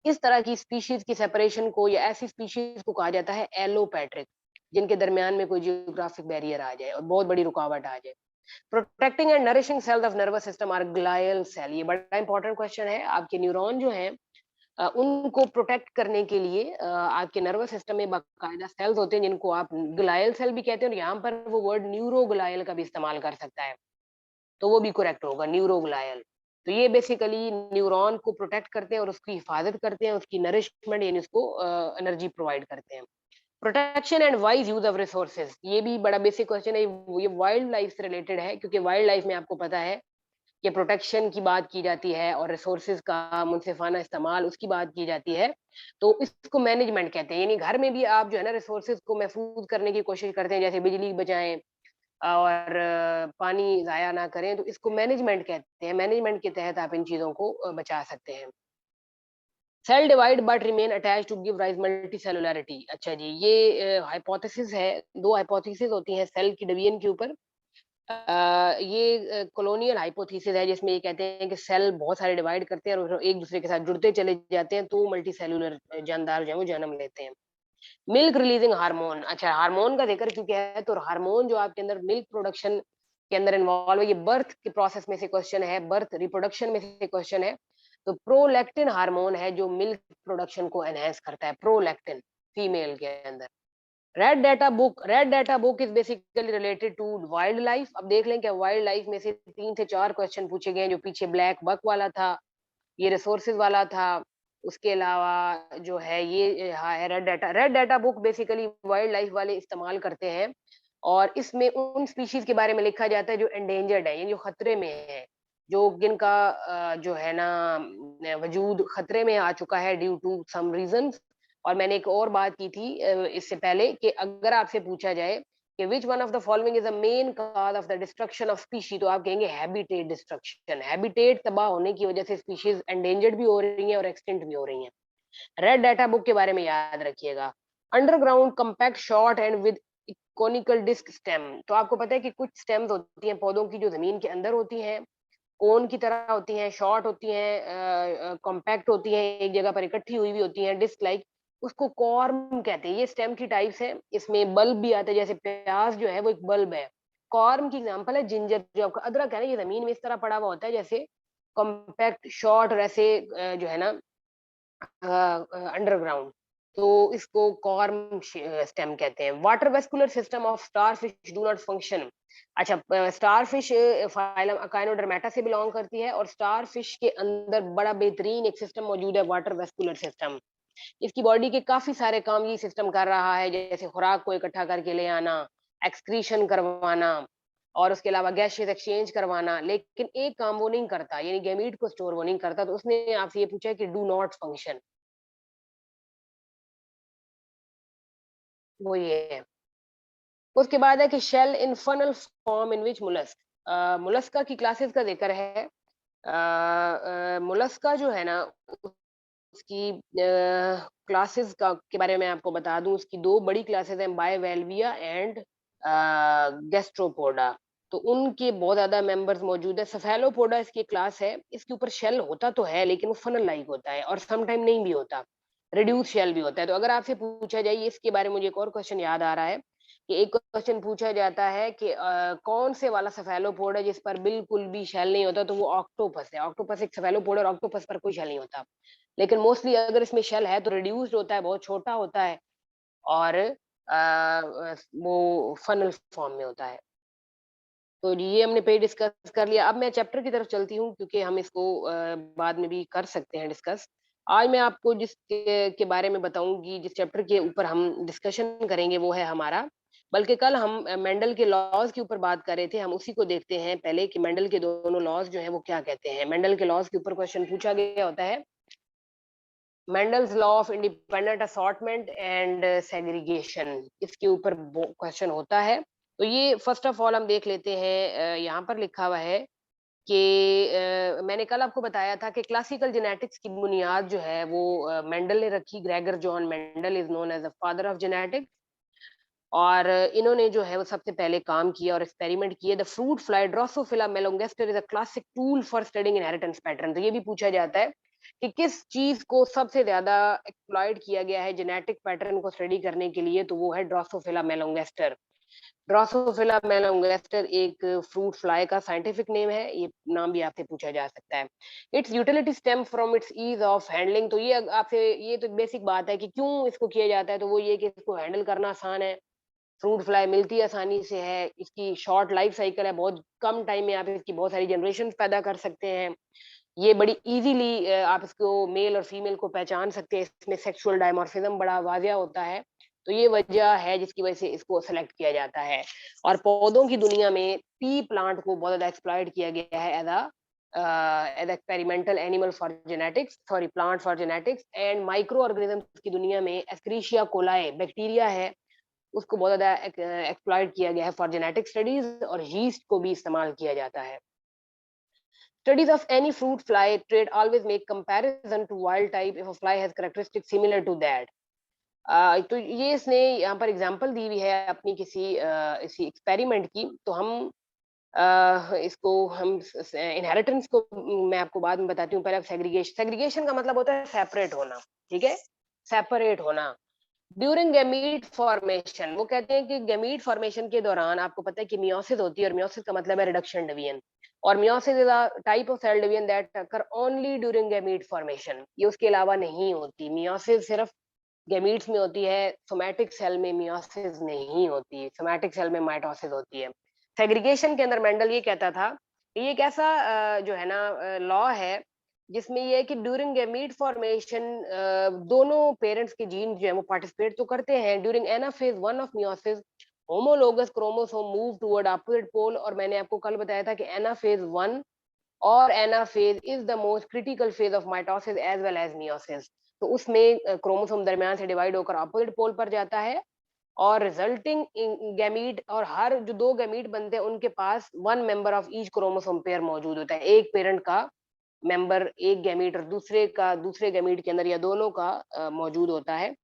इस तरह की स्पीशीज की सेपरेशन को या ऐसी स्पीशीज को कहा जाता है एलोपैट्रिक, जिनके दरमियान में कोई जियोग्राफिक बैरियर आ जाए और बहुत बड़ी रुकावट आ जाए। Protecting and nourishing cell of nervous system are glial cell. ये बड़ा इंपॉर्टेंट क्वेश्चन है। आपके न्यूरॉन जो हैं, उनको प्रोटेक्ट करने के लिए आपके नर्वस सिस्टम में बाकायदा सेल्स होते हैं जिनको आप ग्लायल सेल भी कहते हैं, और यहाँ पर वो वर्ड न्यूरोग्लायल का भी इस्तेमाल कर सकता है, तो वो भी करेक्ट होगा, न्यूरोग्लायल। तो ये बेसिकली न्यूरॉन को प्रोटेक्ट करते हैं और उसकी हिफाजत करते हैं, उसकी नरिशमेंट यानी उसको एनर्जी प्रोवाइड करते हैं। Protection and wise use of resources, ये भी बड़ा बेसिक क्वेश्चन है। ये वाइल्ड लाइफ से रिलेटेड है क्योंकि वाइल्ड लाइफ में आपको पता है कि प्रोटेक्शन की बात की जाती है और रिसोर्सेज का मुनसिफाना इस्तेमाल उसकी बात की जाती है। तो इसको मैनेजमेंट कहते हैं। यानी घर में भी आप जो है ना रिसोर्सेज को महफूज करने की कोशिश करते हैं, जैसे बिजली बचाएं और पानी ज़ाया ना करें, तो इसको मैनेजमेंट कहते हैं। मैनेजमेंट के तहत आप इन चीज़ों को बचा सकते हैं। Cell divide but remain attached to give rise multicellularity. अच्छा जी, ये हाइपोथेसिस है, 2 हाइपोथेसिस होती हैं सेल की डिवीजन के ऊपर। ये कॉलोनियल हाइपोथेसिस है जिसमें ये कहते हैं कि सेल बहुत सारे डिवाइड करते हैं और एक दूसरे के साथ जुड़ते चले जाते हैं, तो मल्टीसेलुलर जानदार जो है वो जन्म लेते हैं। मिल्क रिलीजिंग हार्मोन, अच्छा हार्मोन का जिक्र क्यों किया है, तो हार्मोन जो आपके अंदर मिल्क प्रोडक्शन के अंदर इन्वॉल्व है, ये बर्थ के प्रोसेस में से क्वेश्चन है, बर्थ रिप्रोडक्शन में से क्वेश्चन है। तो प्रोलैक्टिन हार्मोन है जो मिल्क प्रोडक्शन को एनहांस करता है, प्रोलैक्टिन फीमेल के अंदर। Red data book is basically related to wildlife. अब देख लें कि वाइल्ड लाइफ में से 3 से 4 क्वेश्चन पूछे गए हैं। जो पीछे ब्लैक बक वाला था, ये रिसोर्सेज वाला था, उसके अलावा जो है ये हाँ, red data book basically wild life वाले इस्तेमाल करते हैं और इसमें उन स्पीशीज के बारे में लिखा जाता है जो एंडेंजर्ड है, यानी जो खतरे में है, जो जिनका जो है ना वजूद खतरे में आ चुका है ड्यू टू सम रीजंस। और मैंने एक और बात की थी इससे पहले कि अगर आपसे पूछा जाए कि which one of the following is the main cause of the destruction of species, तो आप कहेंगे हैबिटेट डिस्ट्रक्शन। हैबिटेट तबाह होने की वजह से स्पीशीज एंडेंजर्ड भी हो रही हैं और एक्सटिंक्ट भी हो रही हैं। रेड डाटा बुक के बारे में याद रखिएगा। Underground compact short and with conical disc stem, तो आपको पता है कि कुछ स्टेम्स होती हैं पौधों की जो जमीन के अंदर होती हैं, कोन की तरह होती हैं, शॉर्ट होती हैं, कॉम्पैक्ट होती हैं, एक जगह पर इकट्ठी हुई हुई होती हैं, डिस्क लाइक, उसको कॉर्म कहते हैं। ये स्टेम की टाइप्स हैं। इसमें बल्ब भी आते हैं, जैसे प्याज जो है वो एक बल्ब है। कॉर्म की एग्जांपल है जिंजर, जो आपका अदरक है ना, ये जमीन में इस तरह पड़ा हुआ होता है जैसे कॉम्पैक्ट शॉर्ट, और ऐसे जो है ना अंडरग्राउंड, तो इसको कॉर्म स्टेम कहते हैं। Water vascular system of starfish do not function. अच्छा, स्टारफिश फाइलम अकाइनोडर्मेटा से बिलोंग करती है और स्टारफिश के अंदर बड़ा बेहतरीन एक सिस्टम मौजूद है, वाटर वेस्कुलर सिस्टम। इसकी बॉडी के काफी सारे काम ये सिस्टम कर रहा है, जैसे खुराक को इकट्ठा करके ले आना, एक्सक्रीशन करवाना, और उसके अलावा गैसियस एक्सचेंज करवाना। लेकिन एक काम वो नहीं करता, यानी गैमीट को स्टोर वो नहीं करता। तो उसने आपसे ये पूछा है कि डू नॉट फंक्शन, वो ये है। उसके बाद है कि shell in funnel form in which mollusc. Mollusca की क्लासेस का जिक्र है। मुलस्का जो है ना, उसकी क्लासेस का के बारे में आपको बता दूं, उसकी 2 बड़ी क्लासेस हैं, बायवेल्विया एंड गैस्ट्रोपोडा। तो उनके बहुत ज्यादा मेंबर्स मौजूद है। सफेलोपोडा इसकी क्लास है। इसके ऊपर शेल होता तो है लेकिन वो फनल लाइक होता है और सम टाइम नहीं भी होता, रिड्यूस शेल भी होता है। तो अगर आपसे पूछा जाए इसके बारे में, मुझे एक और क्वेश्चन याद आ रहा है कि एक क्वेश्चन पूछा जाता है कि कौन से वाला सफेलोपोड है जिस पर बिल्कुल भी शेल नहीं होता, तो वो ऑक्टोपस है। ऑक्टोपस एक सफेलोपोड है और ऑक्टोपस पर कोई शेल नहीं होता। लेकिन मोस्टली अगर इसमें शेल है तो रिड्यूस्ड होता है, बहुत छोटा होता है। और वो फनल फॉर्म में होता है। तो जी, ये हमने पे डिस्कस कर लिया। अब मैं चैप्टर की तरफ चलती हूँ क्योंकि हम इसको बाद में भी कर सकते हैं डिस्कस। आज मैं आपको जिसके के बारे में बताऊँगी, जिस चैप्टर के ऊपर हम डिस्कशन करेंगे वो है हमारा, बल्कि कल हम मेंडल के लॉज़ के ऊपर बात कर रहे थे, हम उसी को देखते हैं पहले कि मेंडल के दोनों लॉज़ जो हैं वो क्या कहते हैं। मेंडल के लॉज़ के ऊपर क्वेश्चन पूछा गया होता है, Mendel's law of independent assortment and segregation, इसके ऊपर वो क्वेश्चन होता है। तो ये फर्स्ट ऑफ ऑल हम देख लेते हैं, यहाँ पर लिखा हुआ है कि मैंने कल आपको बताया था कि क्लासिकल जेनेटिक्स की बुनियाद जो है वो मेंडल ने रखी। Gregor John Mendel is known as the father of genetics. और इन्होंने जो है वो सबसे पहले काम किया और एक्सपेरिमेंट किए। The fruit fly Drosophila melanogaster is a classic tool for studying inheritance pattern. तो ये भी पूछा जाता है कि किस चीज को सबसे ज्यादा एक्सप्लॉइट किया गया है जेनेटिक पैटर्न को स्टडी करने के लिए, तो वो है ड्रोसोफिला मेलोंगेस्टर। ड्रोसोफिला मेलोंगेस्टर एक फ्रूट फ्लाई का साइंटिफिक नेम है, ये नाम भी आपसे पूछा जा सकता है। Its utility stem from its ease of handling. तो ये आपसे, ये तो बेसिक बात है कि क्यों इसको किया जाता है, तो वो ये कि इसको हैंडल करना आसान है। फ्रूट फ्लाई मिलती आसानी से है, इसकी शॉर्ट लाइफ साइकिल है, बहुत कम टाइम में आप इसकी बहुत सारी जनरेशन पैदा कर सकते हैं। ये बड़ी इजीली आप इसको मेल और फीमेल को पहचान सकते हैं, इसमें सेक्सुअल डायमॉर्फिज्म बड़ा वाजिया होता है। तो ये वजह है जिसकी वजह से इसको सेलेक्ट किया जाता है। और पौधों की दुनिया में पी प्लांट को बहुत ज्यादा एक्सप्लॉइट किया गया है as experimental animal for genetics, sorry plant for genetics. And microorganism की दुनिया में एस्क्रीशिया कोलाई बैक्टीरिया है, उसको बहुत ज़्यादा एक्सप्लॉइट किया गया है फॉर जेनेटिक स्टडीज। और यीस्ट को भी इस्तेमाल किया जाता है। Studies of any fruit fly trait always make comparison to wild type if a fly has characteristic similar to that. तो ये इसने यहाँ पर एग्जांपल दी हुई है अपनी किसी इसी एक्सपेरिमेंट की। तो हम इसको हम इनहेरिटेंस को मैं आपको बाद में बताती हूँ। पहले सेग्रीगेशन, सेग्रीगेशन का मतलब होता है सेपरेट होना, ठीक है, सेपरेट होना। ड्यूरिंग गैमीट फॉर्मेशन, वो कहते हैं कि गैमीट फॉर्मेशन के दौरान आपको पता है कि मियोसिस होती है, और मियोसिस का मतलब है रिडक्शन डिवीजन। और meiosis is a type of cell division that occur only during gamete formation. ये उसके अलावा नहीं होती। मियोसिस सिर्फ गैमीट्स में होती है, सोमैटिक सेल में मियोसिस नहीं होती, सोमैटिक सेल में माइटोसिस होती है। सेग्रीगेशन के अंदर मेंडल ये कहता था कि ये एक ऐसा जो है ना लॉ है जिसमें ये है कि ड्यूरिंग गैमीट फॉर्मेशन दोनों पेरेंट्स के जीन जो है वो पार्टिसिपेट तो करते हैं। During anaphase one of meiosis homologous chromosome move toward opposite pole. और मैंने आपको कल बताया था कि एनाफेज वन और anaphase is the most critical phase of mitosis as well as meiosis. तो उसमें क्रोमोसोम दरमियान से डिवाइड होकर अपोजिट पोल पर जाता है, और रिजल्टिंग गैमीट, और हर जो दो गैमीट बनते हैं उनके पास one member of each chromosome pair मौजूद होता है। एक पेरेंट का मेंबर एक गैमीट और दूसरे का दूसरे गैमीट के अंदर या दोनों का मौजूद होता है।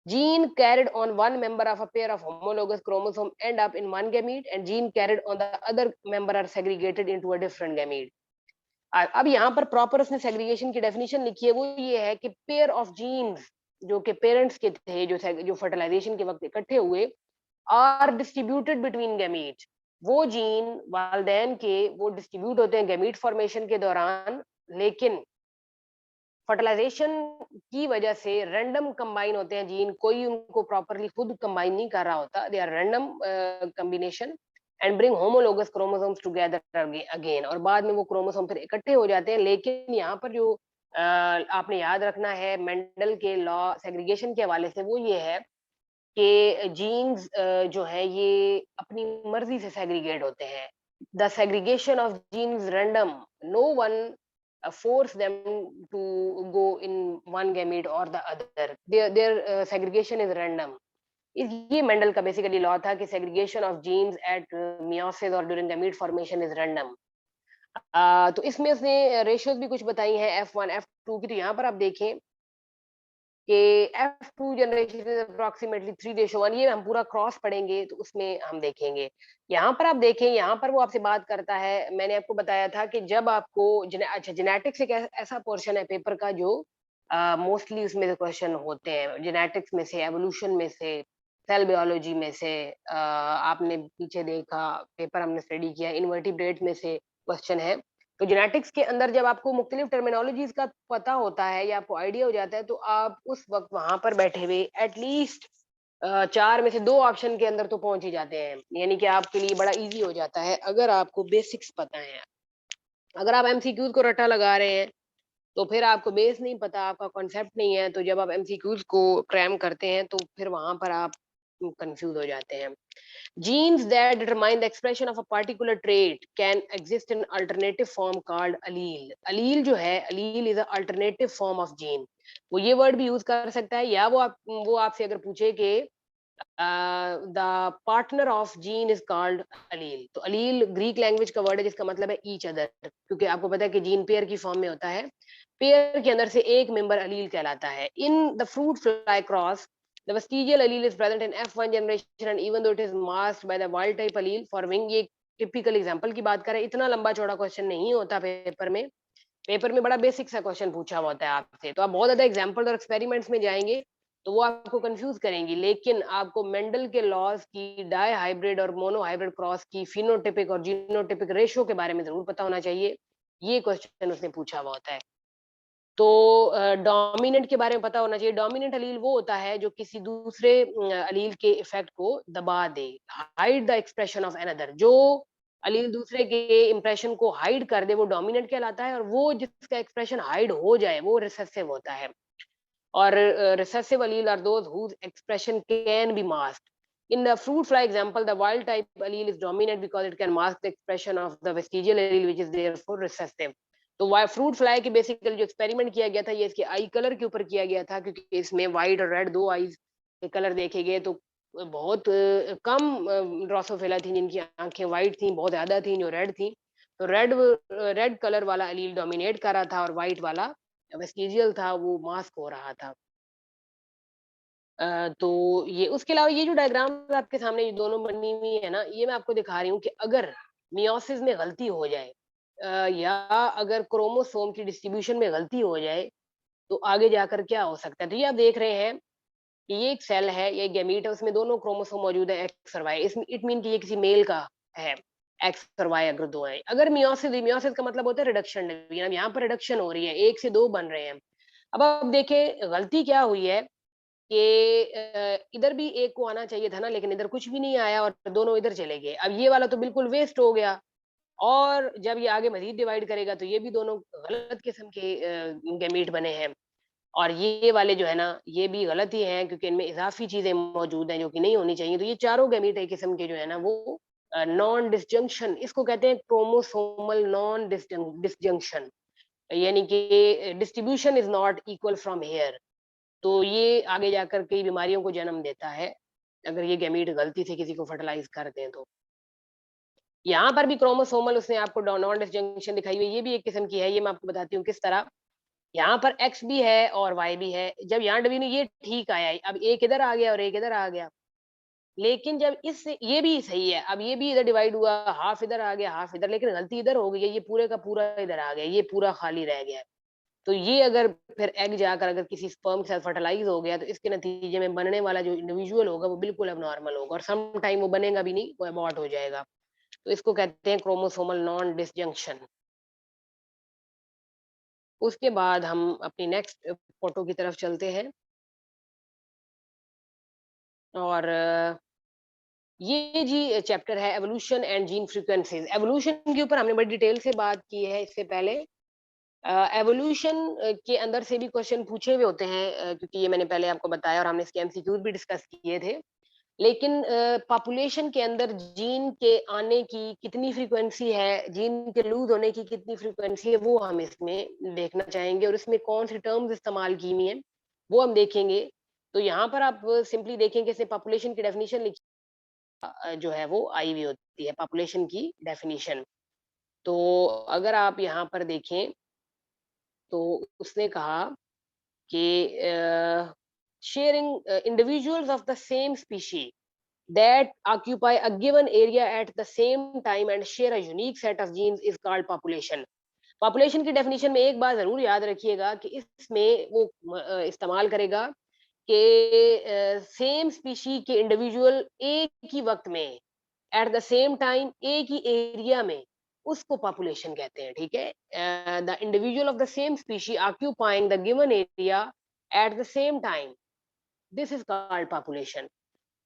gene carried on one member of a pair of homologous chromosome end up in one gamete, and gene carried on the other member are segregated into a different gamete। अब यहाँ पर प्रॉपर उसने सेग्रीगेशन की definition लिखी है, वो ये है कि पेयर ऑफ जीन्स जो कि पेरेंट्स के थे, जो फर्टिलाइजेशन के वक्त इकट्ठे हुए, आर डिस्ट्रीब्यूटेड बिटवीन गैमीट। वो जीन वालदैन के वो डिस्ट्रीब्यूट होते हैं गैमीट फॉर्मेशन के दौरान, लेकिन फर्टिलाइजेशन की वजह से रैंडम कंबाइन होते हैं जीन, कोई उनको प्रॉपरली खुद कंबाइन नहीं कर रहा होता। They are random combination and bring homologous chromosomes together again. और बाद में वो क्रोमोसोम फिर इकट्ठे हो जाते हैं। लेकिन यहाँ पर जो आपने याद रखना है मेंडल के लॉ सेग्रीगेशन के हवाले से, वो ये है कि जीन्स जो है ये अपनी मर्जी से सेग्रीगेट होते हैं। The segregation of genes random, no one force them to go in one gamete or the other, their segregation is random। ये मेंडल का बेसिकली लॉ था कि segregation of genes at meiosis और during gamete formation is random. तो इसमें उसने ratios भी कुछ बताई हैं F1 F2 की। तो यहाँ पर आप देखें कि F2 जनरेशन इज अप्रोक्सीमेटली 3:1। ये हम पूरा क्रॉस पढ़ेंगे तो उसमें हम देखेंगे। यहाँ पर आप देखें, यहाँ पर वो आपसे बात करता है। मैंने आपको बताया था कि जब आपको अच्छा, जेनेटिक्स एक ऐसा पोर्शन है पेपर का जो मोस्टली उसमें से क्वेश्चन होते हैं, जेनेटिक्स में से, एवोल्यूशन में से, सेल बायोलॉजी में से। आपने पीछे देखा पेपर हमने स्टडी किया, इन्वर्टिब्रेट में से क्वेश्चन है। तो जेनेटिक्स के अंदर जब आपको मुख्तलिफ टर्मिनोलॉजीज का पता होता है या आपको आइडिया हो जाता है, तो आप उस वक्त वहां पर बैठे हुए एटलीस्ट 4 में से 2 ऑप्शन के अंदर तो पहुँच ही जाते हैं। यानी कि आपके लिए बड़ा ईज़ी हो जाता है अगर आपको बेसिक्स पता है। अगर आप एमसीक्यूज़ को रट्टा लगा रहे हैं, तो फिर आपको बेस नहीं पता, आपका कॉन्सेप्ट नहीं है, तो जब आप एमसीक्यूज़ को क्रैम करते हैं, तो फिर वहाँ पर आप कन्फ्यूज़ हो जाते हैं। Genes that determine the expression of a particular trait can exist in alternative form called allele. allele जो है, allele is a alternative form of gene. वो ये वर्ड भी यूज कर सकता है या वो आपसे अगर पूछे कि the partner of gene is called allele, तो अलील ग्रीक लैंग्वेज का वर्ड है जिसका मतलब है ईच अदर, क्योंकि आपको पता है कि जीन पेयर की फॉर्म में होता है, पेयर के अंदर से एक मेंबर अलील कहलाता है। In the fruit fly cross the vestigial allele is present in F1 generation and even though it is masked by the wild type allele forming, ये टिपिकल एग्जांपल की बात करें, इतना लंबा चौड़ा क्वेश्चन नहीं होता पेपर में। पेपर में बड़ा बेसिक सा क्वेश्चन पूछा हुआ होता है आपसे, तो आप बहुत ज्यादा एग्जांपल और एक्सपेरिमेंट्स में जाएंगे तो वो आपको कंफ्यूज करेंगी, लेकिन आपको मेंडल के लॉज की डाई हाइब्रिड और मोनो हाइब्रिड क्रॉस की फिनोटिपिक और जीनोटिपिक रेशो के बारे में जरूर पता होना चाहिए। ये क्वेश्चन उसने पूछा हुआ होता है। तो डोमिनेंट के बारे में पता होना चाहिए। डोमिनेंट अलील वो होता है जो किसी दूसरे अलील के इफेक्ट को दबा दे, hide the expression of another. जो अलील दूसरे के इंप्रेशन को हाइड कर दे वो डोमिनेंट कहलाता है, और वो जिसका एक्सप्रेशन हाइड हो जाए वो रिसेसिव होता है। और recessive allele are those whose expression can be masked. In the fruit fly example, the wild type allele is dominant because it can mask the expression of the vestigial allele, which is therefore recessive. तो fruit fly के basically जो experiment किया गया था ये इसके आई colour के ऊपर किया गया था, क्योंकि इसमें व्हाइट और रेड दो आईज के कलर देखे गए, तो बहुत कम ड्रोसोफिला थी जिनकी आंखें व्हाइट थी, बहुत ज्यादा थी जो रेड थी। तो रेड कलर वाला अलील डोमिनेट कर रहा था और व्हाइट वाला वेस्टिजियल था वो मास्क हो रहा था। तो ये उसके अलावा ये जो डायग्राम आपके सामने ये दोनों बनी हुई है ना, ये मैं आपको दिखा रही हूँ कि अगर मियोसिस में गलती हो जाए या अगर क्रोमोसोम की डिस्ट्रीब्यूशन में गलती हो जाए, तो आगे जाकर क्या हो सकता है। तो ये आप देख रहे हैं कि ये एक सेल है, ये गैमीट है, उसमें दोनों क्रोमोसोम मौजूद है, एक्स और वाई। इसमें इट मीन कि ये किसी मेल का है, एक्स और वाई अगर दो हैं। अगर मियोसिस का मतलब होता है रिडक्शन डिवीजन। अब यहाँ पर रिडक्शन हो रही है, 1 से 2 बन रहे हैं। अब आप देखें गलती क्या हुई है कि इधर भी एक को आना चाहिए था ना, लेकिन इधर कुछ भी नहीं आया और दोनों इधर चले गए। अब ये वाला तो बिल्कुल वेस्ट हो गया, और जब ये आगे मज़ीद डिवाइड करेगा तो ये भी दोनों गलत किस्म के गैमीट बने हैं। और ये वाले जो है ना, ये भी गलत ही हैं, क्योंकि इनमें इज़ाफ़ी चीज़ें मौजूद हैं जो कि नहीं होनी चाहिए। तो ये चारों गैमीट एक किस्म के जो है ना वो नॉन डिसजंक्शन, इसको कहते हैं क्रोमोसोमल नॉन डिसजंक्शन, यानी कि distribution is not equal from here. तो ये आगे जाकर कई बीमारियों को जन्म देता है, अगर ये गैमीट गलती से किसी को फर्टिलाइज़ कर दें तो। यहाँ पर भी क्रोमोसोमल उसने आपको नॉन डिसजंक्शन दिखाई हुई है, ये भी एक किस्म की है, ये मैं आपको बताती हूँ किस तरह। यहाँ पर एक्स भी है और वाई भी है। जब यहाँ डब्ल्यू ये ठीक आया है, अब एक इधर आ गया और एक इधर आ गया। लेकिन जब इससे ये भी सही है, अब ये भी इधर डिवाइड हुआ, हाफ इधर आ गया, हाफ इधर, लेकिन गलती इधर हो गई है, ये पूरे का पूरा इधर आ गया, ये पूरा खाली रह गया है। तो ये अगर फिर एग जाकर अगर किसी स्पर्म के साथ फर्टिलाइज हो गया, तो इसके नतीजे में बनने वाला जो इंडिविजुअल होगा वो बिल्कुल अबनॉर्मल होगा, और सम टाइम वो बनेगा भी नहीं, वो अबॉर्ट हो जाएगा। तो इसको कहते हैं क्रोमोसोमल नॉन डिसजंक्शन। उसके बाद हम अपनी नेक्स्ट फोटो की तरफ चलते हैं। और ये जी चैप्टर है evolution and gene frequencies. Evolution के ऊपर हमने बड़ी डिटेल से बात की है इससे पहले। एवोल्यूशन के अंदर से भी क्वेश्चन पूछे हुए होते हैं, क्योंकि ये मैंने पहले आपको बताया और हमने इसके एमसीक्यूज भी डिस्कस किए थे। लेकिन पॉपुलेशन के अंदर जीन के आने की कितनी फ्रीक्वेंसी है, जीन के लूज होने की कितनी फ्रीक्वेंसी है, वो हम इसमें देखना चाहेंगे, और इसमें कौन सी टर्म्स इस्तेमाल की हुई हैं वो हम देखेंगे। तो यहाँ पर आप सिंपली देखेंगे इसने पॉपुलेशन की डेफिनेशन लिखी, जो है वो आई हुई होती है पॉपुलेशन की डेफिनेशन। तो अगर आप यहाँ पर देखें तो उसने कहा कि sharing individuals of the same species that occupy a given area at the same time and share a unique set of genes is called population. Population की डेफिनेशन में एक बात जरूर याद रखिएगा कि इसमें वो इस्तेमाल करेगा कि सेम स्पीशी के इंडिविजुअल एक ही वक्त में एट द सेम टाइम एक ही एरिया में, उसको पॉपुलेशन कहते हैं। ठीक है, the individual of the same species occupying the given area at the same time, this is called population.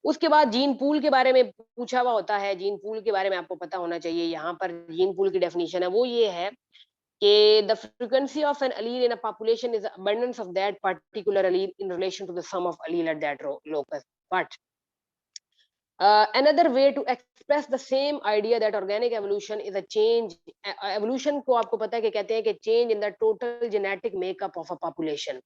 उसके बाद जीन पूल के बारे में पूछा हुआ होता है, जीन पूल के बारे में आपको पता होना चाहिए। यहाँ पर जीन पूल की डेफिनेशन है वो ये है कि the frequency of an allele in a population is abundance of that particular allele in relation to the sum of allele at that locus. But another way to express the same idea that organic evolution is a change, evolution को आपको पता है कि कहते हैं कि change in the total genetic makeup of a population.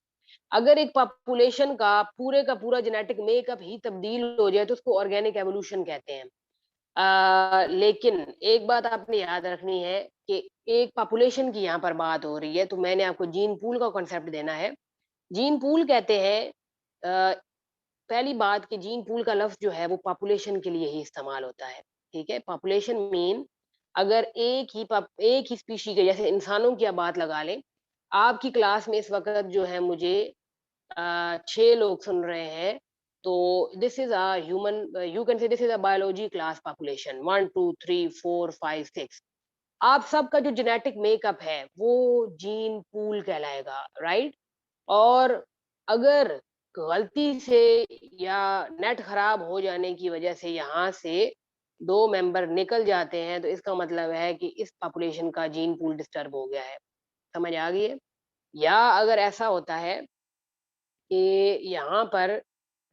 अगर एक पॉपुलेशन का पूरा जेनेटिक मेकअप ही तब्दील हो जाए तो उसको ऑर्गेनिक एवोल्यूशन कहते हैं। लेकिन एक बात आपने याद रखनी है कि एक पॉपुलेशन की यहाँ पर बात हो रही है, तो मैंने आपको जीन पूल का कॉन्सेप्ट देना है। जीन पूल कहते हैं पहली बात कि जीन पूल का लफ्ज जो है वो पॉपुलेशन के लिए ही इस्तेमाल होता है, ठीक है? पॉपुलेशन मीन अगर एक ही स्पीशी के, जैसे इंसानों की आप बात लगा लें, आपकी क्लास में इस वक़्त जो है मुझे 6 लोग सुन रहे हैं, तो this is a human, you can से this is a biology class population 1, 2, 3, 4, 5, 6। आप सबका जो जेनेटिक मेकअप है, वो जीन पूल कहलाएगा, राइट? और अगर गलती से या नेट खराब हो जाने की वजह से यहाँ से 2 मेंबर निकल जाते हैं, तो इसका मतलब है कि इस पॉपुलेशन का जीन पूल डिस्टर्ब हो गया है। समझ आ गई है? या अगर ऐसा होता है कि यहाँ पर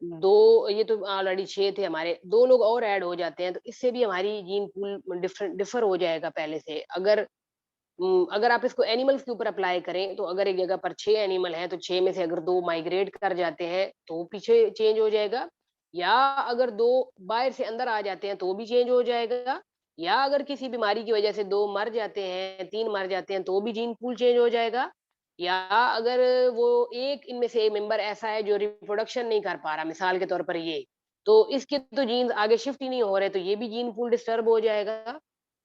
2, ये तो ऑलरेडी 6 थे हमारे, 2 लोग और ऐड हो जाते हैं, तो इससे भी हमारी जीन पूल डिफर हो जाएगा पहले से। अगर आप इसको एनिमल्स के ऊपर अप्लाई करें, तो अगर एक जगह पर 6 एनिमल हैं, तो 6 में से अगर 2 माइग्रेट कर जाते हैं, तो पीछे चेंज हो जाएगा। या अगर 2 बाहर से अंदर आ जाते हैं, तो भी चेंज हो जाएगा। या अगर किसी बीमारी की वजह से 2 मर जाते हैं, 3 मर जाते हैं, तो भी जीन पूल चेंज हो जाएगा। या अगर वो एक इनमें से मेंबर ऐसा है जो रिप्रोडक्शन नहीं कर पा रहा, मिसाल के तौर पर ये, तो इसके तो जीन्स आगे शिफ्ट ही नहीं हो रहे, तो ये भी जीन पूल डिस्टर्ब हो जाएगा।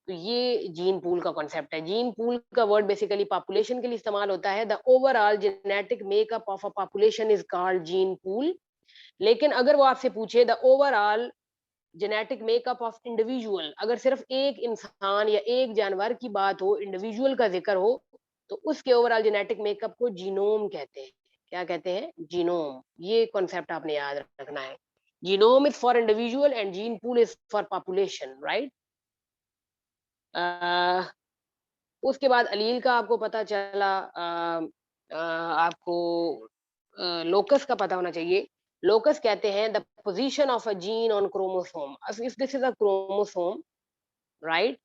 तो ये जीन पूल का कॉन्सेप्ट है। जीन पूल का वर्ड बेसिकली पॉपुलेशन के लिए इस्तेमाल होता है। The overall genetic makeup of a population is called gene pool. लेकिन अगर वो आपसे पूछे the overall genetic makeup of individual, अगर सिर्फ एक इंसान या एक जानवर की बात हो, इंडिविजुअल का जिक्र हो, तो उसके ओवरऑल जेनेटिक मेकअप को जीनोम कहते हैं। क्या कहते हैं? जीनोम। ये कॉन्सेप्ट आपने याद रखना है। Genome is for individual and gene pool is for population, right? उसके बाद अलील का आपको पता चला। आपको लोकस का पता होना चाहिए। लोकस कहते हैं the position of a gene on chromosome. If this is a chromosome, right?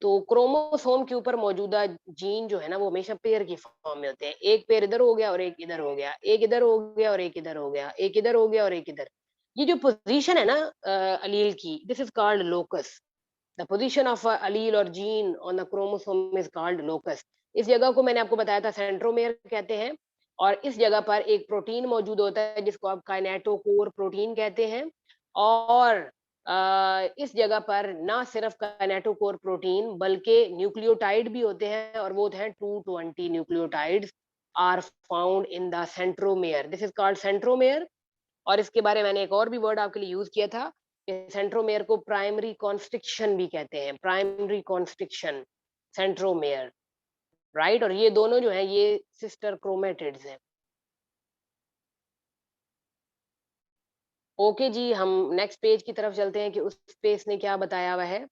तो क्रोमोसोम के ऊपर मौजूदा जीन जो है ना, वो हमेशा पेयर की फॉर्म में होते हैं। एक पेयर इधर हो गया और एक इधर हो गया, एक इधर हो गया और एक इधर हो गया, एक इधर हो गया और एक इधर। ये जो पोजीशन है ना अलील की, this is called locus. The position of a allele और gene on the chromosome is called locus. इस जगह को मैंने आपको बताया था सेंट्रोमेयर कहते हैं। और इस जगह पर एक प्रोटीन मौजूद होता है जिसको आप काइनेटोकोर प्रोटीन कहते हैं। और इस जगह पर ना सिर्फ काइनेटोकोर प्रोटीन बल्कि न्यूक्लियोटाइड भी होते हैं, और वो होते हैं 220 nucleotides are found in the centromere. This is called centromere. और इसके बारे में मैंने एक और भी वर्ड आपके लिए यूज किया था कि सेंट्रोमेयर को प्राइमरी कॉन्स्ट्रिक्शन भी कहते हैं। Primary constriction, centromere, right? और ये दोनों जो है ये सिस्टर क्रोमेटिड्स हैं। ओके जी, हम नेक्स्ट पेज की तरफ चलते हैं कि उस पेज ने क्या बताया हुआ है।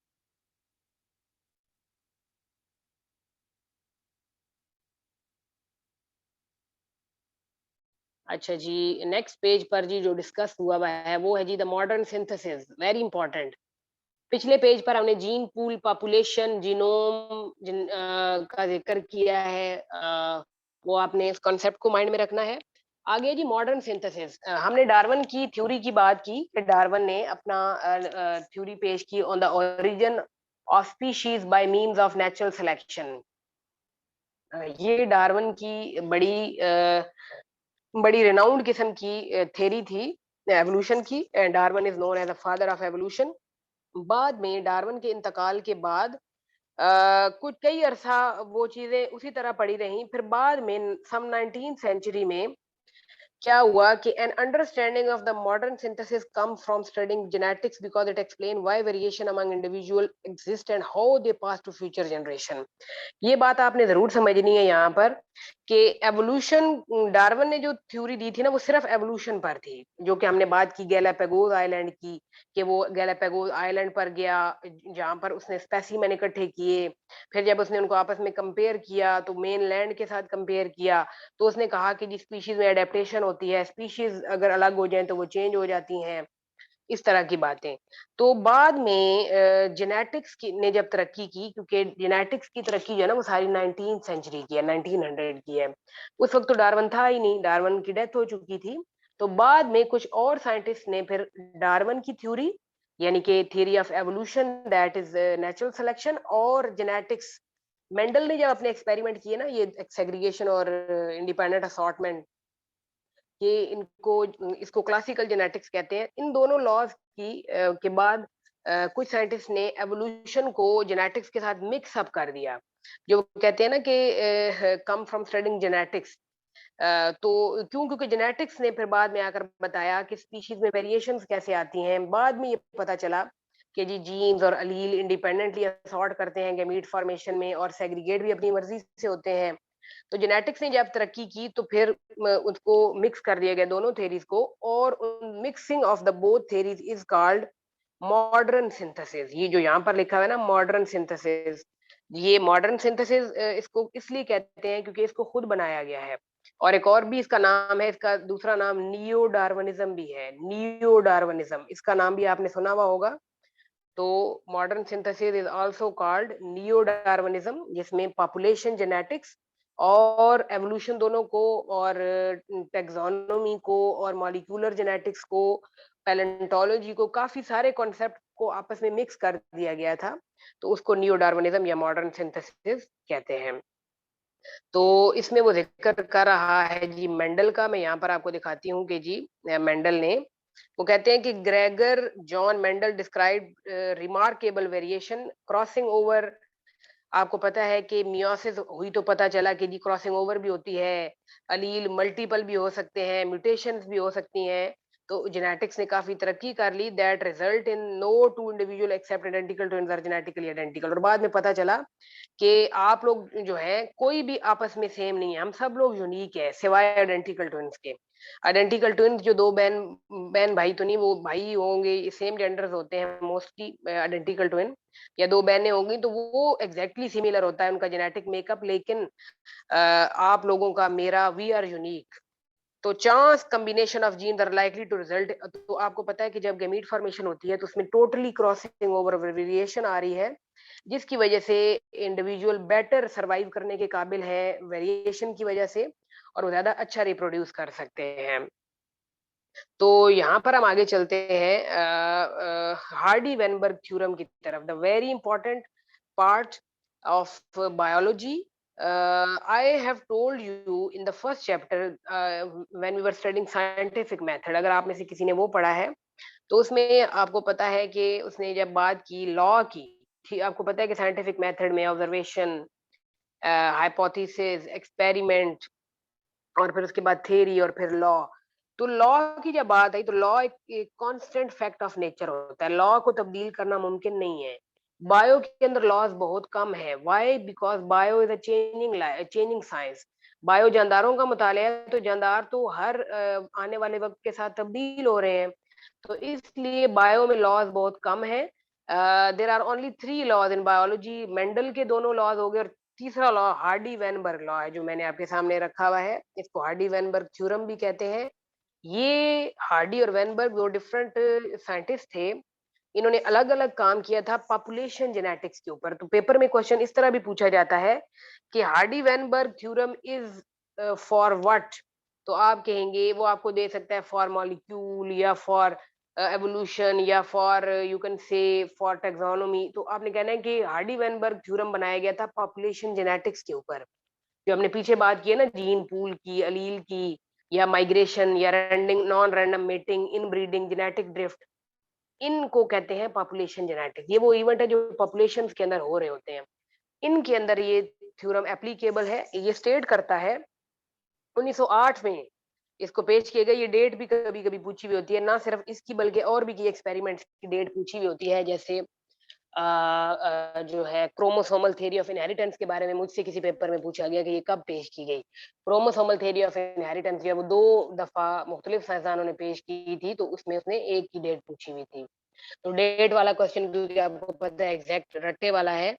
अच्छा जी, नेक्स्ट पेज पर जी जो डिस्कस हुआ हुआ है वो है जी the modern synthesis, very important. पिछले पेज पर हमने जीन पूल, पॉपुलेशन, जीनोम का जिक्र किया है। वो आपने इस कॉन्सेप्ट को माइंड में रखना है। आगे जी मॉडर्न सिंथेसिस, हमने डार्विन की थ्योरी की बात की कि डार्विन ने अपना थ्योरी पेश की on the origin of species by means of natural selection. ये डार्विन की बड़ी रिनाउंड किस्म की थ्योरी थी एवोल्यूशन की। And Darwin is known as the father of evolution. बाद में डार्विन के इंतकाल के बाद कुछ कई अरसा वो चीजें उसी तरह पड़ी रहीं। फिर बाद में सम 19th सेंचुरी में क्या हुआ कि an understanding of the modern synthesis come from studying genetics because it explain why variation among individual exist and how they pass to future generation। ये बात आपने जरूर समझनी है यहाँ पर कि एवोल्यूशन, डार्विन ने जो थ्योरी दी थी ना, वो सिर्फ एवोल्यूशन पर थी, जो कि हमने बात की गैलापागोस आइलैंड की, कि वो गैलापागोस आइलैंड पर गया जहाँ पर उसने स्पेसिमेन इकट्ठे किए। फिर जब उसने उनको आपस में कंपेयर किया तो मेन लैंड के साथ कंपेयर किया, तो उसने कहा कि जिस स्पीशीज में एडेप्टेशन होती है, स्पीशीज अगर अलग हो जाए तो वो चेंज हो जाती हैं, इस तरह की बातें। तो बाद में जेनेटिक्स की ने जब तरक्की की, क्योंकि जेनेटिक्स की तरक्की जो है ना वो सारी 19th सेंचुरी की है, 1900 की है। उस वक्त तो डार्विन था ही नहीं, डार्विन की डेथ हो चुकी थी। तो बाद में कुछ और साइंटिस्ट ने फिर डार्विन की थ्योरी, यानी कि theory of evolution that is natural selection, और जेनेटिक्स, मेंडल ने जब अपने एक्सपेरिमेंट किए ना, ये सेग्रीगेशन और इंडिपेंडेंट असॉर्टमेंट, ये इनको इसको क्लासिकल जेनेटिक्स कहते हैं। इन दोनों लॉज के बाद कुछ साइंटिस्ट ने एवोल्यूशन को जेनेटिक्स के साथ मिक्स अप कर दिया, जो कहते हैं ना कि कम फ्रॉम स्टडिंग जेनेटिक्स। तो क्यों? क्योंकि जेनेटिक्स ने फिर बाद में आकर बताया कि स्पीशीज में वेरिएशंस कैसे आती हैं। बाद में ये पता चला कि जी जीन्स और अलील इंडिपेंडेंटली असॉर्ट करते हैं गैमीट फॉर्मेशन में, और सेग्रीगेट भी अपनी मर्जी से होते हैं। तो जेनेटिक्स ने जब तरक्की की तो फिर उसको मिक्स कर दिया गया दोनों थेरीज को, और mixing of the both theories is called modern synthesis. ये जो यहाँ पर लिखा हुआ है ना मॉडर्न सिंथेसिस, ये मॉडर्न सिंथेसिस इसको इसलिए कहते हैं क्योंकि इसको खुद बनाया गया है। और एक और भी इसका नाम है, इसका दूसरा नाम नियो डार्विनिज्म भी है। नियो डार्विनिज्म, इसका नाम भी आपने सुना हुआ होगा। तो modern synthesis is also called neo Darwinism, जिसमें पॉपुलेशन जेनेटिक्स और एवोल्यूशन दोनों को, और टेक्सोनोमी को, और मॉलिक्यूलर जेनेटिक्स को, पैलेंटोलॉजी को, काफी सारे कॉन्सेप्ट को आपस में मिक्स कर दिया गया था। तो उसको नियो डार्विनिज्म या मॉडर्न सिंथेसिस कहते हैं। तो इसमें वो जिक्र कर रहा है जी मेंडल का। मैं यहाँ पर आपको दिखाती हूँ कि जी मेंडल ने, वो कहते हैं कि Gregor John Mendel describe remarkable variation crossing over. आपको पता है कि मियोसिस हुई तो पता चला कि जी क्रॉसिंग ओवर भी होती है, अलील मल्टीपल भी हो सकते हैं, म्यूटेशंस भी हो सकती हैं। तो जेनेटिक्स ने काफी तरक्की कर ली, that result in no two individual except identical twins are genetically identical. और बाद में पता चला कि आप लोग जो हैं कोई भी आपस में सेम नहीं है, हम सब लोग यूनिक है सिवाय आइडेंटिकल ट्विन्स के। आइडेंटिकल ट्विन्स जो दो बहन बहन भाई तो नहीं, वो भाई होंगे, सेम जेंडर्स होते हैं मोस्टली आइडेंटिकल ट्विन, या दो बहनें होंगी तो वो एग्जैक्टली सिमिलर होता है उनका जेनेटिक मेकअप। लेकिन आप लोगों का, मेरा, वी आर यूनिक। तो chance combination of gene are likely to result. तो आपको पता है कि जब गैमीट फॉर्मेशन होती है तो उसमें टोटली क्रॉसिंग ओवर वेरिएशन आ रही है, जिसकी वजह से इंडिविजुअल बेटर सरवाइव करने के काबिल है वेरिएशन की वजह से, और वो ज्यादा अच्छा रिप्रोड्यूस कर सकते हैं। तो यहाँ पर हम आगे चलते हैं हार्डी वेनबर्ग थ्योरम की तरफ, the very important part of biology. I have told you in the first chapter when we were studying scientific method, अगर आप में से किसी ने वो पढ़ा है तो उसमें आपको पता है कि उसने जब बात की लॉ की थी, आपको पता है कि साइंटिफिक मेथड में ऑब्जर्वेशन, हाइपोथेसिस, एक्सपेरिमेंट, और फिर उसके बाद थ्योरी, और फिर लॉ। तो लॉ की जब बात आई तो लॉ एक कांस्टेंट फैक्ट ऑफ नेचर होता है, लॉ को तब्दील करना मुमकिन नहीं है। बायो के अंदर लॉज बहुत कम है। Why? Because bio is a changing science. Bio जानदारों का मुताला है, तो जानदार तो हर आने वाले वक्त के साथ तब्दील हो रहे हैं, तो इसलिए बायो में लॉज बहुत कम है। There are only 3 laws in biology. Mendel के दोनों लॉज हो गए, और तीसरा लॉ हार्डी वेनबर्ग लॉ है जो मैंने आपके सामने रखा हुआ है, इसको हार्डी वेनबर्ग थ्योरम भी कहते हैं। ये हार्डी और वेनबर्ग दो डिफरेंट साइंटिस्ट थे, इन्होंने अलग अलग काम किया था पॉपुलेशन जेनेटिक्स के ऊपर। तो पेपर में क्वेश्चन इस तरह भी पूछा जाता है कि Hardy Weinberg theorem is for what. तो आप कहेंगे, वो आपको दे सकता है फॉर मॉलिक्यूल, या फॉर एवोल्यूशन, या for you can say for taxonomy. तो आपने कहना है कि हार्डी वेनबर्ग थ्योरम बनाया गया था पॉपुलेशन जेनेटिक्स के ऊपर। जो हमने पीछे बात की है ना जीन पूल की, अलील की, या माइग्रेशन, या रैंडम नॉन रैंडम मेटिंग, इन ब्रीडिंग, जेनेटिक ड्रिफ्ट, इनको कहते हैं पॉपुलेशन जेनेटिक्स। ये वो इवेंट है जो पॉपुलेशन के अंदर हो रहे होते हैं, इनके अंदर ये थ्योरम एप्लीकेबल है। ये स्टेट करता है 1908 में इसको पेश किए गए, ये डेट भी कभी-कभी पूछी हुई होती है, ना सिर्फ इसकी बल्कि और भी की एक्सपेरिमेंट्स की डेट पूछी हुई होती है, जैसे जो है क्रोमोसोमल थ्योरी ऑफ इनहेरिटेंस के बारे में मुझसे किसी पेपर में पूछा गया कि ये कब पेश की गई। क्रोमोसोमल थ्योरी ऑफ इनहेरिटेंस जब 2 दफ़ा मुख्तलिफ साइंसदानों ने पेश की थी, तो उसमें उसने एक की डेट पूछी हुई थी। तो डेट वाला क्वेश्चन क्योंकि आपको पता है एग्ज़ैक्ट रट्टे वाला है।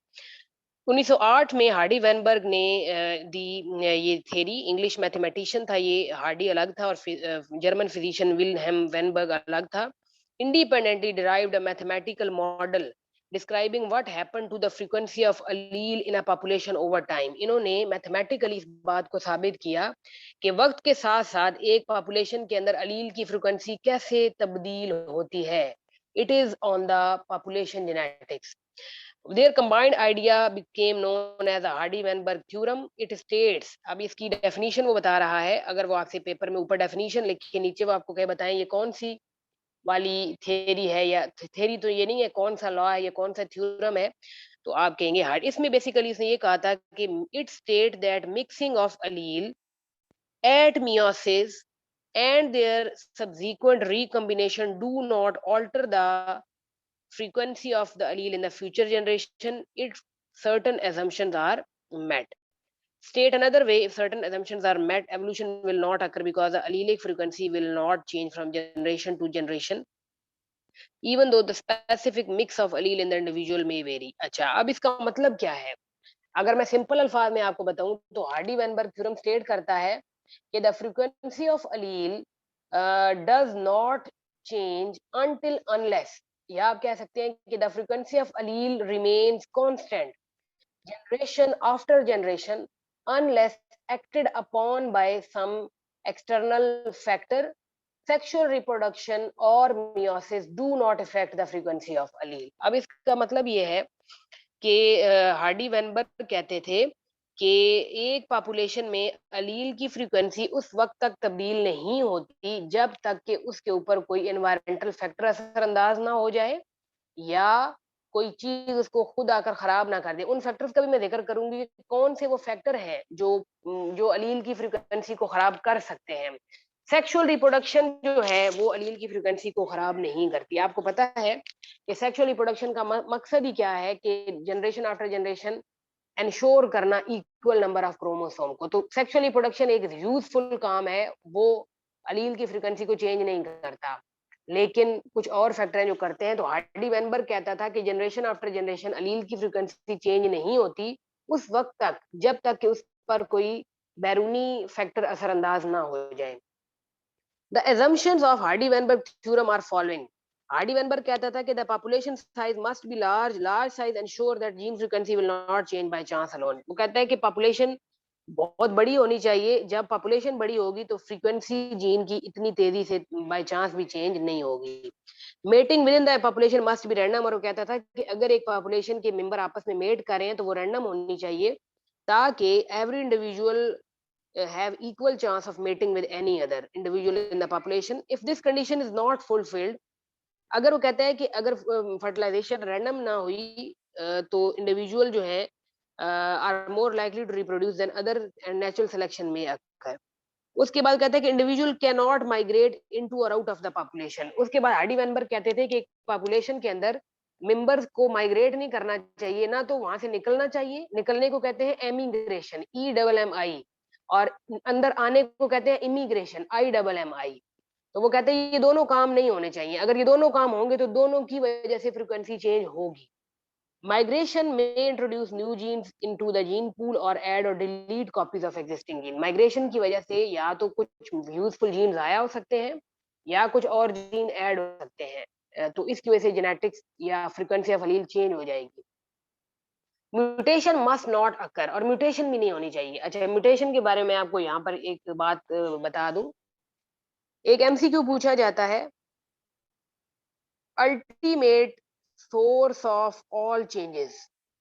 1908 में हार्डी वेनबर्ग ने ये थ्योरी, इंग्लिश मैथमेटिशियन था ये, हार्डी अलग था और जर्मन फिजिशियन विल्हेम वेनबर्ग अलग था। Independently derived a mathematical model describing what happened to the frequency of allele in a population over time. इन्होंने मैथमेटिकली इस बात को साबित किया कि वक्त के साथ-साथ एक पॉपुलेशन के अंदर अलील की फ्रीक्वेंसी कैसे तब्दील होती है। It is on the population genetics. Their combined idea became known as the Hardy-Weinberg theorem. It states, अब इसकी डेफिनेशन वो बता रहा है, अगर वो आपसे पेपर में ऊपर डेफिनेशन लिख के नीचे वो आपको कहे बताएं ये कौन सी वाली थ्योरी है, या थ्योरी तो ये नहीं है, कौन सा लॉ है, ये कौन सा थ्योरम है, तो आप कहेंगे हार्ड। इसमें बेसिकली इसने ये कहा था कि it state that mixing of allele at meiosis and their subsequent recombination do not alter the frequency of the allele in the future generation if certain assumptions are met. State another way, if certain assumptions are met, evolution will not occur because the allelic frequency will not change from generation to generation, even though the specific mix of allele in the individual may vary. अच्छा, अब इसका मतलब क्या है? अगर मैं simple अल्फाज में आपको बताऊं तो हार्डी वेनबर्ग थ्योरम स्टेट करता है कि the frequency of allele does not change until unless, या आप कह सकते हैं कि the frequency of allele remains constant generation after generation unless acted upon by some external factor. Sexual reproduction or meiosis do not affect the frequency of allele. अब इसका मतलब ये है कि हार्डी वेनबर्ग कहते थे कि एक पॉपुलेशन में अलील की फ्रीक्वेंसी उस वक्त तक तब्दील नहीं होती जब तक कि उसके ऊपर कोई एनवायरमेंटल फैक्टर असरअंदाज ना हो जाए, या कोई चीज उसको खुद आकर खराब ना कर दे। उन फैक्टर्स का भी मैं जिक्र करूंगी कि कौन से वो फैक्टर हैं जो अलील की फ्रीक्वेंसी को खराब कर सकते हैं। सेक्सुअल रिप्रोडक्शन जो है वो अलील की फ्रीक्वेंसी को खराब नहीं करती। आपको पता है कि सेक्सुअल रिप्रोडक्शन का मकसद ही क्या है कि जनरेशन आफ्टर जनरेशन एंश्योर करना इक्वल नंबर ऑफ क्रोमोसोम को। तो सेक्सुअल रिप्रोडक्शन एक यूजफुल काम है, वो अलील की फ्रीक्वेंसी को चेंज नहीं करता, लेकिन कुछ और फैक्टर हैं जो करते हैं। तो हार्डी वेनबर्ग कहता था कि जनरेशन आफ्टर जनरेशन अलील की फ्रीक्वेंसी चेंज नहीं होती उस वक्त तक जब तक कि उस पर कोई बैरूनी फैक्टर असरअंदाज ना हो जाए। The assumptions of Hardy-Weinberg theorem are following. Hardy Weinberg कहता था कि the population size must be large, large size ensure that gene frequency will not change by chance alone. वो कहता है कि पॉपुलेशन बहुत बड़ी होनी चाहिए, जब पॉपुलेशन बड़ी होगी तो फ्रीक्वेंसी जीन की इतनी तेजी से बाय चांस भी चेंज नहीं होगी। Mating with in the population must be random, और वो कहता था कि अगर एक पॉपुलेशन के मेंबर आपस में मेट कर रहे हैं तो वो रैंडम होनी चाहिए ताकि every individual have equal chance of mating with any other individual in the population. If this condition is not fulfilled, अगर वो कहते हैं कि अगर फर्टिलाइजेशन रैंडम ना हुई तो इंडिविजुअल जो है are more likely to reproduce than other and natural selection में अकर। उसके बाद कहते हैं कि इंडिविजुअल कैन नॉट माइग्रेट इनटू और आउट ऑफ द पॉपुलेशन। उसके बाद हार्डी वेनबर्ग कहते थे कि एक पॉपुलेशन के अंदर मेंबर्स को माइग्रेट नहीं करना चाहिए, ना तो वहां से निकलना चाहिए, निकलने को कहते हैं एमिग्रेशन, EMMI, और अंदर आने को कहते हैं इमिग्रेशन, IMMI। तो वो कहते हैं ये दोनों काम नहीं होने चाहिए, अगर ये दोनों काम होंगे तो दोनों की वजह से फ्रीक्वेंसी चेंज होगी। माइग्रेशन में introduce new genes into the gene pool और ऐड और delete copies of existing gene. Migration की वजह से या तो कुछ यूजफुल जीन्स आया हो सकते हैं या कुछ और जीन ऐड हो सकते हैं, तो इसकी वजह से जेनेटिक्स या फ्रीक्वेंसी ऑफ अलील चेंज हो जाएगी। म्यूटेशन मस्ट नॉट अकर, और म्यूटेशन भी नहीं होनी चाहिए। अच्छा, म्यूटेशन के बारे में आपको यहाँ पर एक बात बता दूं। एक एमसीक्यू पूछा जाता है, ultimate source of all changes,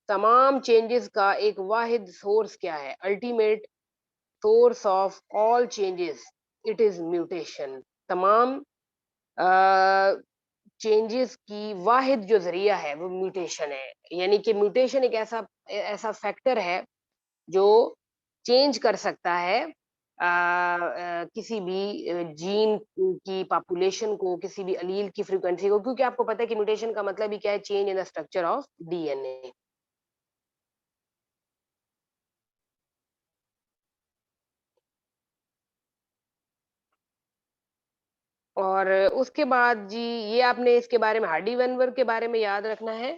तमाम चेंजेस का एक वाहिद सोर्स क्या है? Ultimate source of all changes, it is mutation. तमाम चेंजेस की वाहिद जो जरिया है वो म्यूटेशन है। यानी कि म्यूटेशन एक ऐसा ऐसा फैक्टर है जो चेंज कर सकता है किसी भी जीन की पॉपुलेशन को, किसी भी अलील की फ्रीक्वेंसी को, क्योंकि आपको पता है कि म्यूटेशन का मतलब ही क्या है, change in the structure of DNA. और उसके बाद जी, ये आपने इसके बारे में हार्डी वेनबर्ग के बारे में याद रखना है।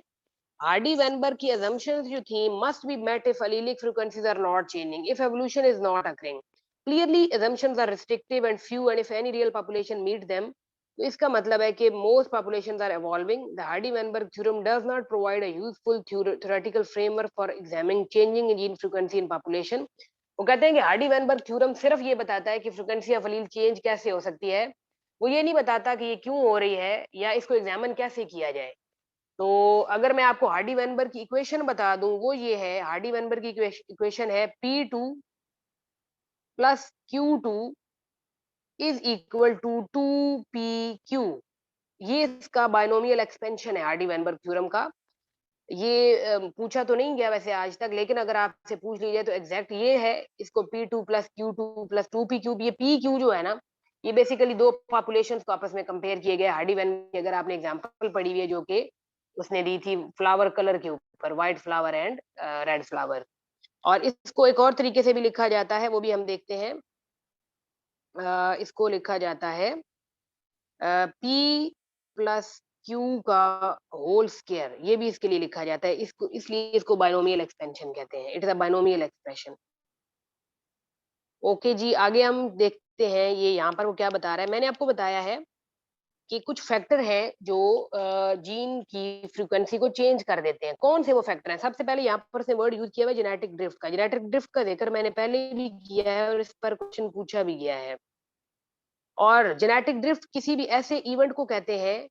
हार्डी वेनबर्ग की assumptions जो थी, must be met if allelic frequencies are not changing, if evolution is not occurring. Clearly assumptions are restrictive and few, and if any real population meet them, तो इसका मतलब है कि most populations are evolving. The Hardy-Weinberg theorem does not provide a useful theoretical framework for examining changing in gene frequency in population. वो कहते हैं कि Hardy Weinberg theorem सिर्फ ये बताता है कि फ्रीक्वेंसी ऑफ अलील चेंज कैसे हो सकती है, वो ये नहीं बताता कि ये क्यों हो रही है या इसको एग्जामिन कैसे किया जाए। तो अगर मैं आपको हार्डी वेनबर्ग की इक्वेशन बता दूं, वो ये है, हार्डी वेनबर्ग की इक्वेशन है P2 plus Q2 is equal to 2PQ। ये इसका बायनोमियल एक्सपेंशन है हार्डी वेनबर्ग थ्योरम का। ये पूछा तो नहीं गया वैसे आज तक, लेकिन अगर आपसे पूछ लीजिए तो एग्जैक्ट ये है। इसको P2 plus Q2 plus 2PQ, ये PQ जो है ना, ये बेसिकली दो पॉपुलेशन को आपस में कंपेयर किए गए हार्डी वेन की। अगर आपने एग्जांपल पढ़ी हुई है जो कि उसने दी थी फ्लावर कलर के ऊपर, white flower and red flower. और इसको एक और तरीके से भी लिखा जाता है, वो भी हम देखते हैं। इसको लिखा जाता है P प्लस Q का होल स्क्वायर, ये भी इसके लिए लिखा जाता है। इसको इसलिए इसको बायनोमियल एक्सपेंशन कहते हैं। It is a binomial expression. Okay जी, आगे हम देखते हैं ये यहाँ पर वो क्या बता रहा है। मैंने आपको बताया है कि कुछ फैक्टर हैं जो जीन की फ्रीक्वेंसी को चेंज कर देते हैं। कौन से वो फैक्टर हैं? सबसे पहले यहाँ पर से वर्ड यूज किया हुआ है जेनेटिक ड्रिफ्ट का। जेनेटिक ड्रिफ्ट का जिक्र मैंने पहले भी किया है और इस पर क्वेश्चन पूछा भी गया है। और जेनेटिक ड्रिफ्ट किसी भी ऐसे इवेंट को कहते हैं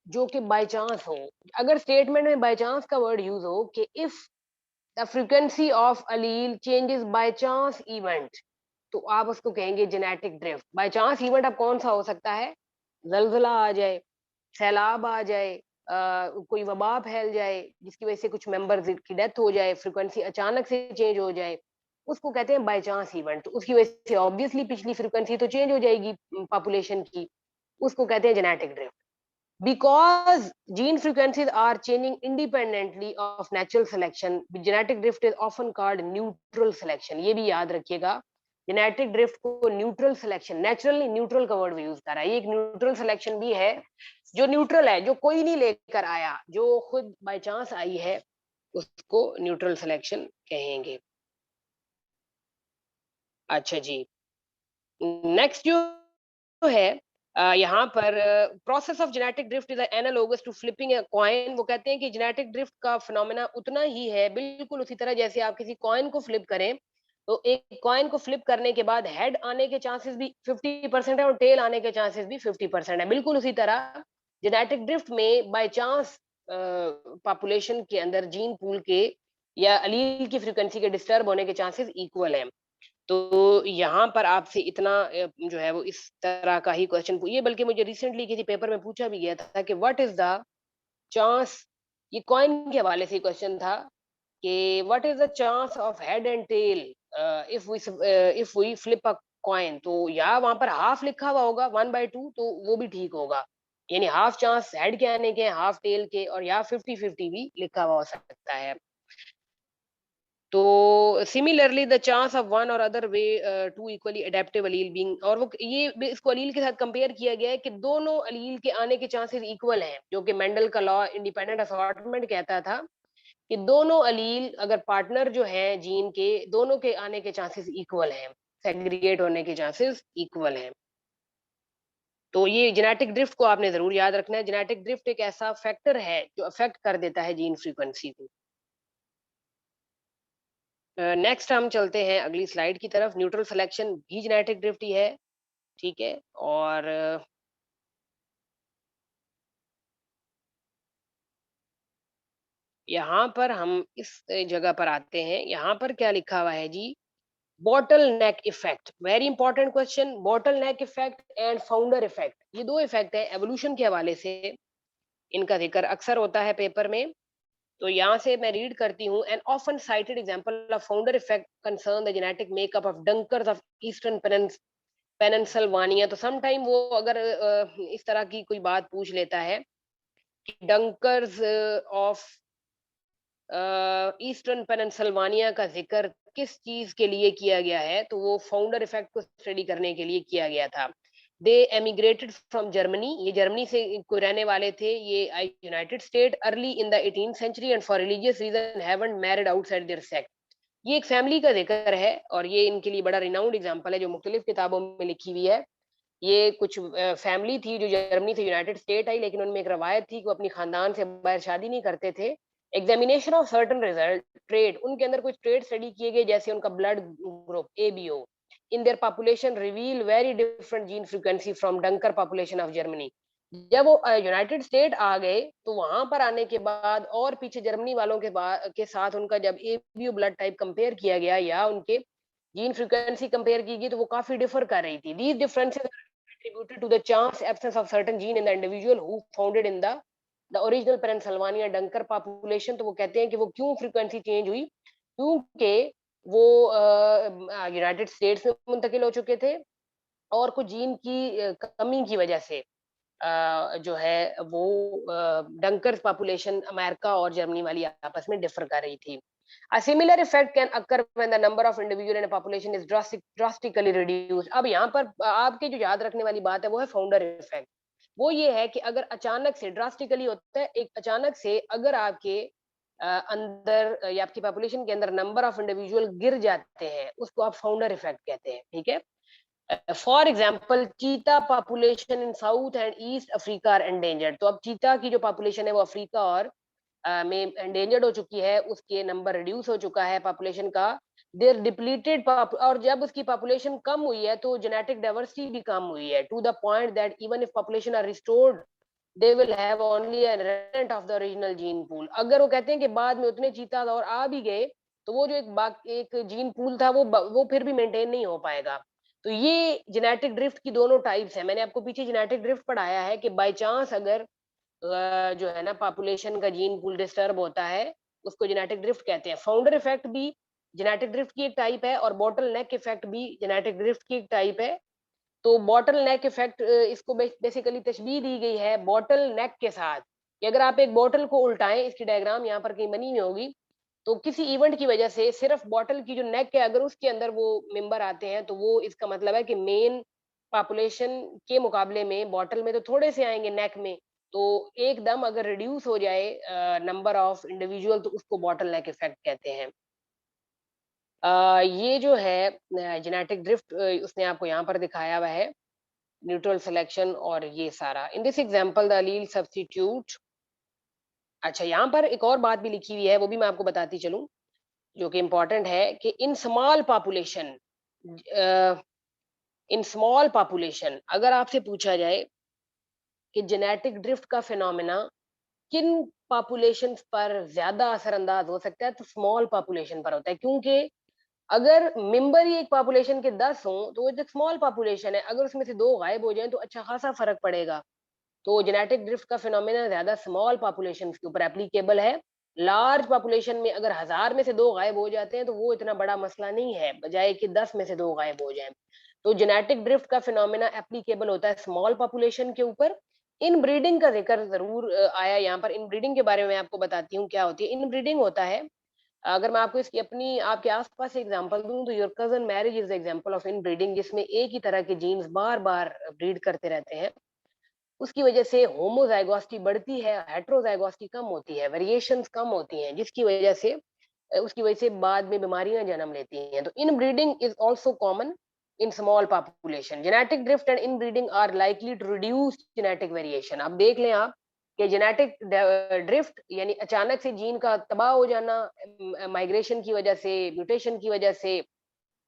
जो कि बाय चांस हो। अगर स्टेटमेंट में बाय चांस का वर्ड यूज हो कि if the frequency of allele changes by chance event, तो आप उसको कहेंगे genetic drift. By chance event अब कौन सा हो सकता है? जलजला आ जाए, सैलाब आ जाए, कोई वबा फैल जाए जिसकी वजह से कुछ मेंबर्स की डेथ हो जाए, फ्रीक्वेंसी अचानक से चेंज हो जाए, उसको कहते हैं बाय चांस इवेंट। तो उसकी वजह से ऑब्वियसली पिछली फ्रीक्वेंसी तो चेंज हो जाएगी पॉपुलेशन की, उसको कहते हैं genetic drift. Because gene frequencies are changing independently of natural selection, genetic drift is often called neutral selection. ये भी याद रखिएगा, जेनेटिक ड्रिफ्ट को न्यूट्रल सिलेक्शन, नेचुरली न्यूट्रल का वर्ड यूज कर रहा है। ये एक न्यूट्रल सिलेक्शन भी है, जो न्यूट्रल है, जो कोई नहीं लेकर आया, जो खुद बाय चांस आई है, उसको न्यूट्रल सिलेक्शन कहेंगे। अच्छा जी, नेक्स्ट जो है यहाँ पर process of genetic drift is analogous to flipping a coin. वो कहते हैं कि जेनेटिक ड्रिफ्ट का फिनोमेना उतना ही है, बिल्कुल उसी तरह जैसे आप किसी कॉइन को फ्लिप करें, तो एक कॉइन को फ्लिप करने के बाद हेड आने के चांसेस भी 50% है और टेल आने के चांसेस भी 50% है। बिल्कुल उसी तरह जेनेटिक ड्रिफ्ट में बाय चांस पॉपुलेशन के अंदर जीन पूल के या अलील की फ्रीक्वेंसी के डिस्टर्ब होने के चांसेस इक्वल है। तो यहाँ पर आपसे इतना जो है वो इस तरह का ही क्वेश्चन ये बल्कि मुझे रिसेंटली किसी पेपर में पूछा भी गया था कि व्हाट इज द चांस, ये कॉइन के हवाले से क्वेश्चन था कि what is the chance of head and tail if we flip a coin. तो या वहां पर हाफ लिखा हुआ होगा 1/2, तो वो भी ठीक होगा, यानी हाफ चांस हेड के आने के, हाफ टेल के, और या 50-50 भी लिखा हुआ हो सकता है। तो similarly the chance of one और other way two equally adaptive allele being, और वो ये इसको अलील के साथ कंपेयर किया गया है कि दोनों अलील के आने के चांसेस इक्वल हैं, जो कि मेंडल का लॉ इंडिपेंडेंट असॉर्टमेंट कहता था कि दोनों अलील अगर पार्टनर जो है जीन के, दोनों के आने के चांसेस इक्वल हैं, सेग्रीगेट होने के चांसेस इक्वल हैं। तो ये जेनेटिक ड्रिफ्ट को आपने जरूर याद रखना है। जेनेटिक ड्रिफ्ट एक ऐसा फैक्टर है जो अफेक्ट कर देता है जीन फ्रीक्वेंसी को। नेक्स्ट हम चलते हैं अगली स्लाइड की तरफ। न्यूट्रल सिलेक्शन भी जेनेटिक ड्रिफ्ट ही है, ठीक है। और यहाँ पर हम इस जगह पर आते हैं। यहाँ पर क्या लिखा हुआ है जी? Bottleneck effect, very important question. Bottleneck effect and founder effect, ये दो इफेक्ट है एवोल्यूशन के हवाले से, इनका जिक्र अक्सर होता है पेपर में। तो यहाँ से मैं रीड करती हूँ, an often cited example of founder effect concern the genetic makeup of Dunkers of eastern Pennsylvania. तो सम टाइम वो अगर इस तरह की कोई बात पूछ लेता है कि डंकर्स ऑफ ईस्टर्न पेनिनसल्वानिया का जिक्र किस चीज के लिए किया गया है, तो वो फाउंडर इफेक्ट को स्टडी करने के लिए किया गया था। दे एमिग्रेटेड फ्रॉम जर्मनी, ये जर्मनी से को रहने वाले थे, ये United State early in the 18th century and for religious reason haven't married outside their sect. ये एक फैमिली का जिक्र है और ये इनके लिए बड़ा रिनाउंड एग्जांपल है जो मुख्तलिफ किताबों में लिखी हुई है। ये कुछ फैमिली थी जो जर्मनी से यूनाइटेड स्टेट आई, लेकिन उनमें एक रवायत थी कि वो अपनी खानदान से बाहर शादी नहीं करते थे। Examination of certain result trait, उनके अंदर कुछ ट्रेड स्टडी किए गए जैसे उनका blood group ABO in their population reveal very different gene frequency from Dunker population of Germany. जब वो यूनाइटेड स्टेट आ गए तो वहां पर आने के बाद और पीछे जर्मनी वालों के साथ उनका जब एबीओ ब्लड टाइप कंपेयर किया गया या उनके जीन फ्रीक्वेंसी कंपेयर की गई तो वो काफी डिफर कर रही थी। These differences attributed to the chance absence of certain gene in the individual who founded in the original Pennsylvania Dunker population। तो वो कहते हैं कि वो क्यों फ्रीक्वेंसी चेंज हुई, क्योंकि वो यूनाइटेड स्टेट्स में मुंतकिल हो चुके थे और कुछ जीन की कमी की वजह से जो है वो डंकर्स पॉपुलेशन अमेरिका और जर्मनी वाली आपस में डिफर कर रही थी। A similar effect can occur when the number of individual in a population is drastically reduced। अब यहाँ पर आपके जो याद रखने वाली बात है वो है फाउंडर इफेक्ट। वो ये है कि अगर अचानक से ड्रास्टिकली होता है, एक अचानक से अगर आपके अंदर या आपकी पॉपुलेशन के अंदर नंबर ऑफ इंडिविजुअल गिर जाते हैं, उसको आप फाउंडर इफेक्ट कहते हैं, ठीक है। For example cheetah population in South and East Africa are endangered. तो अब चीता की जो पॉपुलेशन है वो अफ्रीका और में एंडेंजर्ड हो चुकी है, उसके नंबर रिड्यूस हो चुका है पॉपुलेशन का। देयर डिप्लीटेड और जब उसकी पॉपुलेशन कम हुई है तो जेनेटिक डाइवर्सिटी भी कम हुई है, to the point that even if population are restored they will have only an remnant of the original gene pool. अगर वो कहते हैं कि बाद में उतने चीता और आ भी गए तो वो जो एक जीन पूल था वो फिर भी मेंटेन नहीं हो पाएगा। तो ये जेनेटिक ड्रिफ्ट की दोनों टाइप्स है। मैंने आपको पीछे जेनेटिक ड्रिफ्ट पढ़ाया है कि बाय चांस अगर जो है ना पॉपुलेशन का जीन पूल डिस्टर्ब होता है, उसको जेनेटिक ड्रिफ्ट कहते हैं। फाउंडर इफेक्ट भी जेनेटिक ड्रिफ्ट की एक टाइप है और बॉटल नेक इफेक्ट भी जेनेटिक ड्रिफ्ट की एक टाइप है। तो बॉटल नेक इफेक्ट इसको बेसिकली तशबीह दी गई है बॉटल नेक के साथ कि अगर आप एक बॉटल को उल्टाएं, इसकी डायग्राम यहाँ पर कहीं बनी हुई होगी, तो किसी इवेंट की वजह से सिर्फ बॉटल की जो नेक है अगर उसके अंदर वो मेंबर आते हैं तो वो इसका मतलब है कि मेन पॉपुलेशन के मुकाबले में बॉटल में तो थोड़े से आएंगे नेक में। तो एकदम अगर रिड्यूस हो जाए नंबर ऑफ इंडिविजुअल तो उसको बॉटल नेक इफेक्ट कहते हैं। ये जो है जेनेटिक ड्रिफ्ट उसने आपको यहाँ पर दिखाया हुआ है, न्यूट्रल सिलेक्शन और ये सारा। In this example the allele substitute. अच्छा, यहाँ पर एक और बात भी लिखी हुई है, वो भी मैं आपको बताती चलूं, जो कि इम्पोर्टेंट है कि इन स्मॉल पॉपुलेशन अगर आपसे पूछा जाए कि जेनेटिक ड्रिफ्ट का फिनोमेना किन पॉपुलेशंस पर ज्यादा असरअंदाज हो सकता है, तो स्मॉल पॉपुलेशन पर होता है। क्योंकि अगर मेंबर ही एक पॉपुलेशन के 10 हों तो वो एक स्मॉल पॉपुलेशन है, अगर उसमें से 2 गायब हो जाएं तो अच्छा खासा फर्क पड़ेगा। तो जेनेटिक ड्रिफ्ट का फिनोमेना ज्यादा स्मॉल पॉपुलेशन के ऊपर एप्लीकेबल है। लार्ज पॉपुलेशन में अगर 1000 में से 2 गायब हो जाते हैं तो वो इतना बड़ा मसला नहीं है, बजाय कि 10 में से 2 गायब हो जाएं। तो जेनेटिक ड्रिफ्ट का फिनोमेना एप्लीकेबल होता है स्मॉल पॉपुलेशन के ऊपर। इन ब्रीडिंग का जिक्र जरूर आया यहाँ पर। इन ब्रीडिंग के बारे में मैं आपको बताती हूँ क्या होती है। इन ब्रीडिंग होता है, अगर मैं आपको इसकी अपनी आपके आसपास से एग्जांपल दूं तो your cousin marriage is example of in breeding, जिसमें एक ही तरह के जीन्स बार बार ब्रीड करते रहते हैं। उसकी वजह से होमोजाइगोसिटी बढ़ती है, हेटेरोजाइगोसिटी कम होती है, वेरिएशंस कम होती हैं, जिसकी वजह से उसकी वजह से बाद में बीमारियां जन्म लेती हैं। तो inbreeding is also common in small population. Genetic drift and inbreeding are likely to reduce genetic variation. अब देख लें आप कि जेनेटिक ड्रिफ्ट यानी अचानक से जीन का तबाह हो जाना, माइग्रेशन की वजह से, म्यूटेशन की वजह से,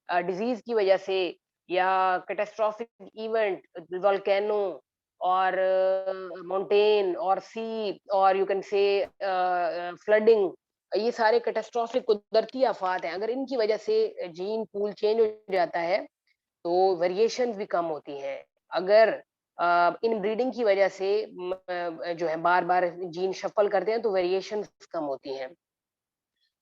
डिजीज की वजह से, या कैटास्ट्रोफिक इवेंट वोल्केनो और माउंटेन और सी और यू कैन से फ्लडिंग, ये सारे कैटास्ट्रोफिक कुदरती आफात हैं। अगर इनकी वजह से जीन पूल चेंज हो जाता है तो वेरिएशंस भी कम होती हैं। अगर इन ब्रीडिंग की वजह से जो है बार-बार जीन शफल करते हैं तो वेरिएशंस कम होती हैं।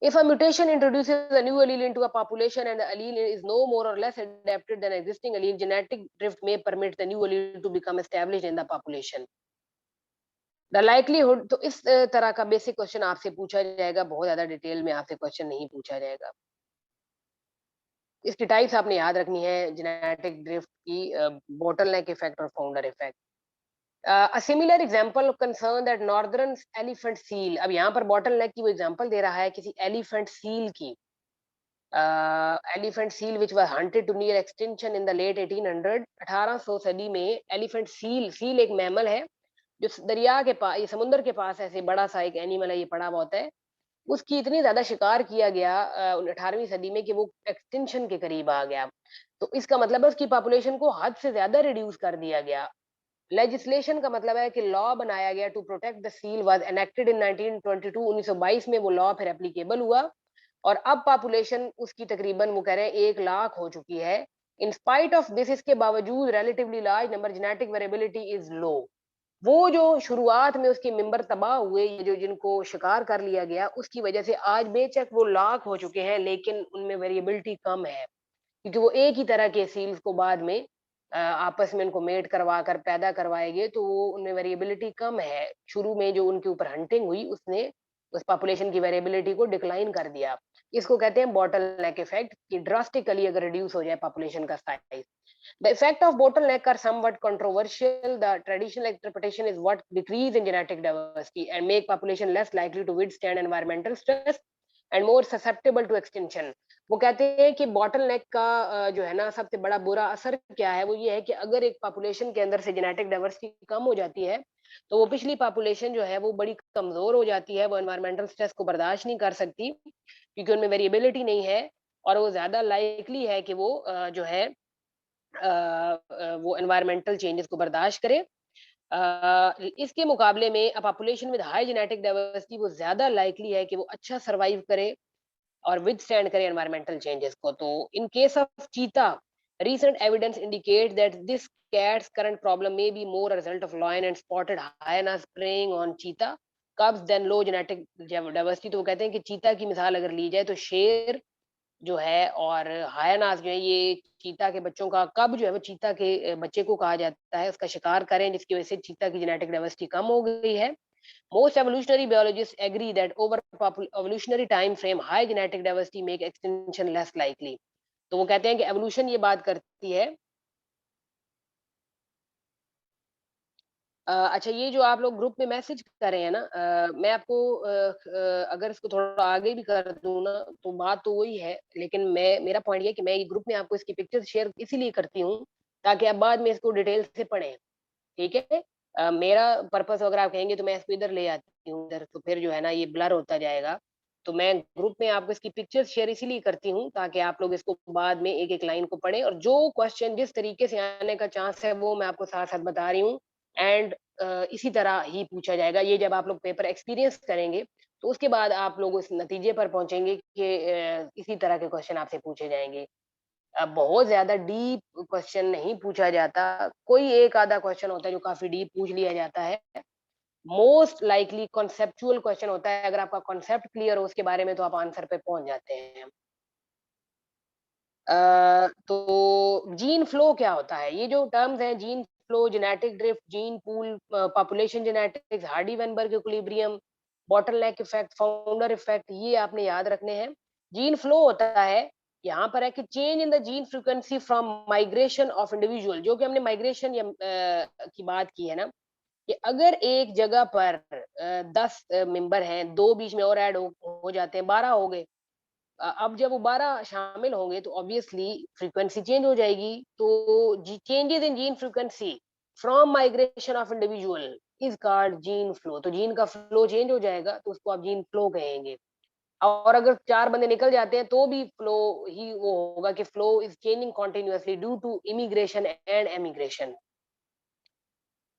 If a mutation introduces a new allele into a population and the allele is no more or less adapted than existing allele, genetic drift may permit the new allele to become established in the population. The likelihood, तो इस तरह का basic question आपसे पूछा जाएगा, बहुत ज्यादा detail में आपसे क्वेश्चन नहीं पूछा जाएगा। इसकी टाइप्स आपने याद रखनी है जेनेटिक ड्रिफ्ट की, बोटलनेक इफेक्ट और founder effect. A similar example concern that northern elephant seal, अब यहाँ पर bottleneck की वो एग्जांपल दे रहा है किसी elephant seal की। Elephant seal which was hunted to near extinction in the late 1800, 1800 सदी में elephant seal एक मैमल है जो दरिया के पास, ये समुद्र के पास ऐसे बड़ा सा एक एनिमल है, ये पड़ा बहुत है। उसकी इतनी ज्यादा शिकार किया गया 18वीं सदी में कि वो एक्सटिंक्शन के करीब आ गया। तो इसका मतलब है उसकी पॉपुलेशन को हद से ज्यादा रिड्यूस कर दिया गया। लेजिस्लेशन का मतलब है कि लॉ बनाया गया to protect the seal was enacted in 1922, 1922 में वो लॉ फिर एप्लीकेबल हुआ और अब पॉपुलेशन उसकी तकरीबन वो कह रहे हैं 1 लाख हो चुकी है। इन स्पाइट ऑफ दिस, इसके बावजूद relatively large number genetic variability is low. वो जो शुरुआत में उसके मेंबर तबाह हुए, ये जो जिनको शिकार कर लिया गया, उसकी वजह से आज बेशक वो लाख हो चुके हैं लेकिन उनमें वेरिएबिलिटी कम है क्योंकि वो एक ही तरह के सील्स को बाद में आपस में इनको मेट करवा कर पैदा करवाएंगे तो वो उनमें वेरिएबिलिटी कम है। शुरू में जो उनके ऊपर हंटिंग हुई उसने उस पॉपुलेशन की वेरिएबिलिटी को डिक्लाइन कर दिया। इसको कहते हैं बॉटलनेक इफेक्ट कि ड्रास्टिकली अगर रिड्यूस हो जाए पॉपुलेशन का size. The effect of bottleneck are somewhat controversial. The traditional interpretation is what decrease in genetic diversity and make population less likely to withstand environmental stress and more susceptible to extinction. वो कहते हैं कि bottleneck का जो है ना सबसे बड़ा बुरा असर क्या है, वो ये है कि अगर एक पॉपुलेशन के अंदर से जेनेटिक डाइवर्सिटी कम हो जाती है तो वो पिछली पॉपुलेशन जो है वो बड़ी कमजोर हो जाती है, वो एनवायरमेंटल स्ट्रेस को बर्दाश्त नहीं कर सकती क्योंकि उनमें वेरिएबिलिटी नहीं है और वो ज्यादा लाइकली है कि वो जो है वो एनवायरमेंटल चेंजेस को बर्दाश्त करे। इसके मुकाबले में population with high genetic diversity वो ज्यादा लाइकली है कि वो अच्छा सरवाइव करे और विथस्टैंड करे एनवायरमेंटल चेंजेस को। तो इन केस ऑफ चीता, recent evidence indicate that this cat's current problem may be more a result of lion and spotted hyenas preying on cheetah cubs than low genetic diversity। तो वो कहते हैं कि चीता की मिसाल अगर ली जाए तो शेर जो है और हायनास जो है ये चीता के बच्चों का, कब जो है वो चीता के बच्चे को कहा जाता है, उसका शिकार करें जिसकी वजह से चीता की जेनेटिक डाइवर्सिटी कम हो गई है। Most evolutionary biologists agree that over evolutionary time frame, high genetic diversity make extinction less likely। तो वो कहते हैं कि एवोल्यूशन ये बात करती है। अच्छा, ये जो आप लोग ग्रुप में मैसेज कर रहे हैं ना, मैं आपको अगर इसको थोड़ा आगे भी कर दूं ना तो बात तो वही है, लेकिन मेरा पॉइंट ये है कि मैं ये ग्रुप में आपको इसकी पिक्चर्स शेयर इसीलिए करती हूँ ताकि आप बाद में इसको डिटेल से पढ़ें। ठीक है। मेरा पर्पस अगर आप कहेंगे तो मैं इसको इधर ले आती हूँ इधर, तो फिर जो है ना ये ब्लर होता जाएगा। तो मैं ग्रुप में आपको इसकी पिक्चर्स शेयर इसीलिए करती हूँ ताकि आप लोग इसको बाद में एक एक लाइन को पढ़ें और जो क्वेश्चन जिस तरीके से आने का चांस है वो मैं आपको साथ साथ बता रही हूँ। एंड इसी तरह ही पूछा जाएगा। ये जब आप लोग पेपर एक्सपीरियंस करेंगे तो उसके बाद आप लोग इस नतीजे पर पहुंचेंगे कि इसी तरह के क्वेश्चन आपसे पूछे जाएंगे। बहुत ज़्यादा डीप क्वेश्चन नहीं पूछा जाता। कोई एक आधा क्वेश्चन होता है जो काफ़ी डीप पूछ लिया जाता है। मोस्ट लाइकली कॉन्सेप्चुअल क्वेश्चन होता है, अगर आपका कॉन्सेप्ट क्लियर हो उसके बारे में तो आप आंसर पे पहुँच जाते हैं। तो जीन फ्लो क्या होता है? ये जो टर्म्स हैं gene flow, genetic drift, gene pool, population genetics, Hardy-Weinberg equilibrium, bottleneck effect, founder effect, ये आपने याद रखने हैं। जीन फ्लो होता है, यहाँ पर है कि change in the gene frequency from migration of individual, जो कि हमने माइग्रेशन या की बात की है ना, कि अगर एक जगह पर 10 मेंबर हैं, 2 बीच में और ऐड हो जाते हैं, 12 हो गए। अब जब वो 12 शामिल होंगे तो ऑब्वियसली फ्रीक्वेंसी चेंज हो जाएगी। तो changes in gene frequency from migration of individual is called gene flow. तो जीन का फ्लो चेंज हो जाएगा तो उसको आप जीन फ्लो कहेंगे। और अगर 4 बंदे निकल जाते हैं तो भी फ्लो ही वो होगा कि flow is changing continuously due to immigration and emigration.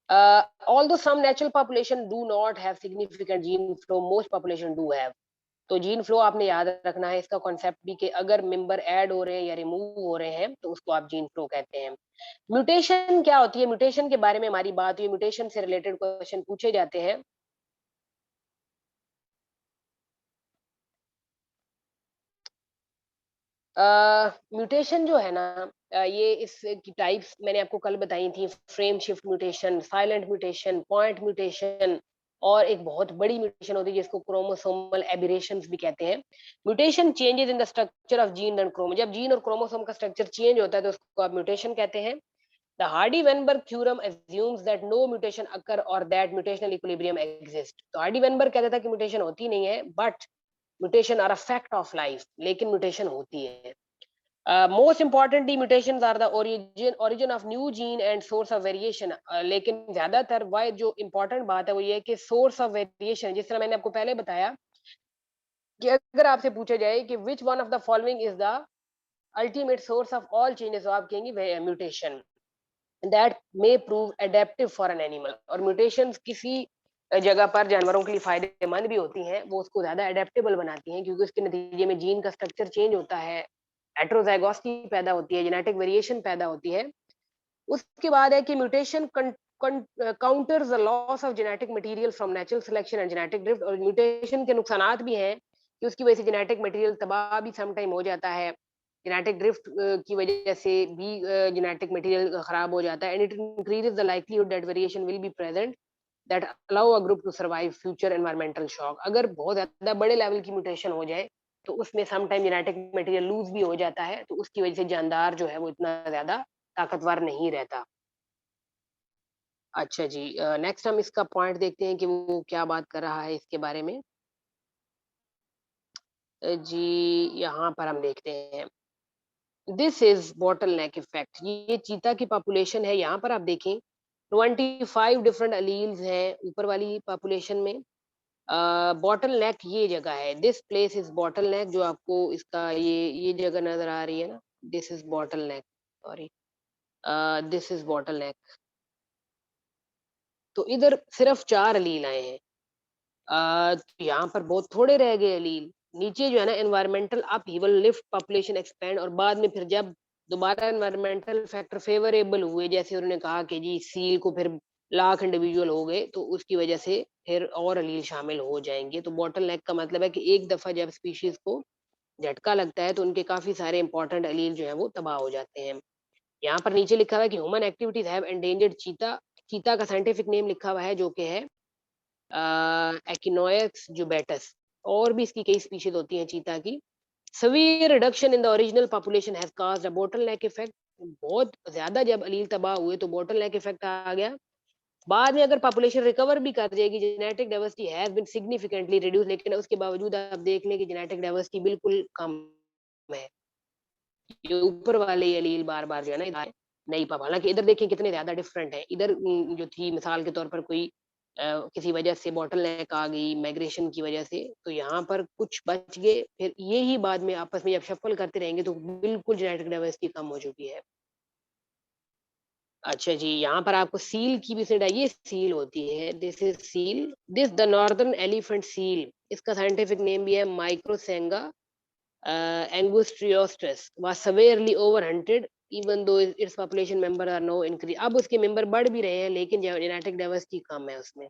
Although some natural population do not have significant gene flow, most population do have। तो जीन फ्लो आपने याद रखना है इसका कॉन्सेप्ट भी कि अगर मेंबर ऐड हो रहे हैं या रिमूव हो रहे हैं तो उसको आप जीन फ्लो कहते हैं। म्यूटेशन क्या होती है? म्यूटेशन के बारे में हमारी बात हुई, म्यूटेशन से रिलेटेड क्वेश्चन पूछे जाते हैं। म्यूटेशन जो है ना, ये इसकी टाइप्स मैंने आपको कल बताई थी, frame shift mutation, silent mutation, point mutation और एक बहुत बड़ी म्यूटेशन होती है जिसको क्रोमोसोमल एबेरेशंस भी कहते हैं। Mutation changes in the structure of gene and chromo, जब जीन और क्रोमोसोम का स्ट्रक्चर चेंज होता है तो उसको आप म्यूटेशन कहते हैं। The Hardy Weinberg theorem assumes that no mutation occur or that mutational equilibrium exists। तो हार्डी-वेनबर्ग कहता था कि म्यूटेशन होती नहीं है, but mutation are a fact of life, लेकिन म्यूटेशन होती है। Most importantly mutations are the origin of new gene and source of variation. लेकिन ज्यादातर वाई जो इम्पोर्टेंट बात है वो ये है कि सोर्स ऑफ वेरिएशन, जिस तरह मैंने आपको पहले बताया कि अगर आपसे पूछा जाए कि which one of the following is the ultimate source of all changes, तो आप कहेंगे mutation that may prove adaptive for an animal. और म्यूटेशंस किसी जगह पर जानवरों के लिए फायदेमंद भी होती हैं, वो उसको ज्यादा एडेप्टेबल बनाती हैं क्योंकि उसके नतीजे में जीन का स्ट्रक्चर चेंज होता है, हेटेरोजाइगोसिटी पैदा होती है, जेनेटिक वेरिएशन पैदा होती है। उसके बाद है कि mutation counters the loss of genetic material from natural selection and genetic drift. और म्यूटेशन के नुकसानात भी हैं कि उसकी वजह से जेनेटिक मटेरियल तबाह भी सम टाइम हो जाता है, जेनेटिक ड्रिफ्ट की वजह से भी जेनेटिक मटेरियल खराब हो जाता है, and it increases the likelihood that variation will be present that allow a group to survive future environmental shock. अगर बहुत ज्यादा बड़े लेवल की म्यूटेशन हो जाए तो उसमें some time genetic material lose भी हो जाता है, तो उसकी वजह से जानदार जो है वो इतना ज्यादा ताकतवर नहीं रहता। अच्छा जी, नेक्स्ट हम इसका पॉइंट देखते हैं कि वो क्या बात कर रहा है इसके बारे में। जी, यहाँ पर हम देखते हैं, this is bottle neck effect. ये चीता की पॉपुलेशन है, यहाँ पर आप देखें 25 डिफरेंट अलील्स हैं ऊपर वाली पॉपुलेशन में। बॉटल नेक ये जगह है, दिस प्लेस इज बॉटल नेक, जो आपको इसका ये जगह नजर आ रही है ना, this is bottle neck, sorry, this is bottle नेक। तो इधर सिर्फ 4 अलील आए हैं। तो यहाँ पर बहुत थोड़े रह गए अलील। नीचे जो है ना, environmental upheaval lift population expand, और बाद में फिर जब दोबारा एनवायरमेंटल फैक्टर फेवरेबल हुए, जैसे उन्होंने कहा कि जी सील को फिर लाख इंडिविजुअल हो गए, तो उसकी वजह से फिर और अलील शामिल हो जाएंगे। तो बॉटल नेक का मतलब है कि एक दफा जब स्पीशीज को झटका लगता है तो उनके काफी सारे इंपॉर्टेंट अलील जो है वो तबाह हो जाते हैं। यहाँ पर नीचे लिखा हुआ है कि ह्यूमन एक्टिविटीज हैव एंडेंजर्ड चीता। चीता का साइंटिफिक नेम लिखा हुआ है जो कि है एक्विनोएक्स जुबैटस। और भी इसकी कई स्पीशीज होती हैं चीता की। severe reduction in the original population has caused a bottleneck effect। बहुत ज्यादा जब अलील तबाह हुए तो bottleneck इफेक्ट आ गया। बाद में अगर पॉपुलेशन रिकवर भी कर जाएगी, genetic diversity has been significantly reduce, लेकिन उसके बावजूद आप देख लें कि जेनेटिक डाइवर्सिटी बिल्कुल कम है। ये ऊपर वाले एलील बार बार जो है ना नहीं पा, हालांकि इधर देखिए कितने ज्यादा डिफरेंट है। इधर जो थी मिसाल के तौर पर कोई किसी वजह से बॉटल नेक आ गई माइग्रेशन की वजह से, तो यहाँ पर कुछ बच गए, फिर ये ही बाद में आपस में जब शफल करते रहेंगे तो बिल्कुल जेनेटिक डाइवर्सिटी कम हो चुकी है। अच्छा जी, यहाँ पर आपको सील की भी सेड है, ये सील होती है, this is seal, this the northern elephant seal, इसका साइंटिफिक नेम भी है माइक्रोसेंगा angustiostus was severely overhunted even though its population member are now increase। अब उसके मेंबर बढ़ भी रहे हैं लेकिन जेनेटिक डाइवर्सिटी कम है उसमें।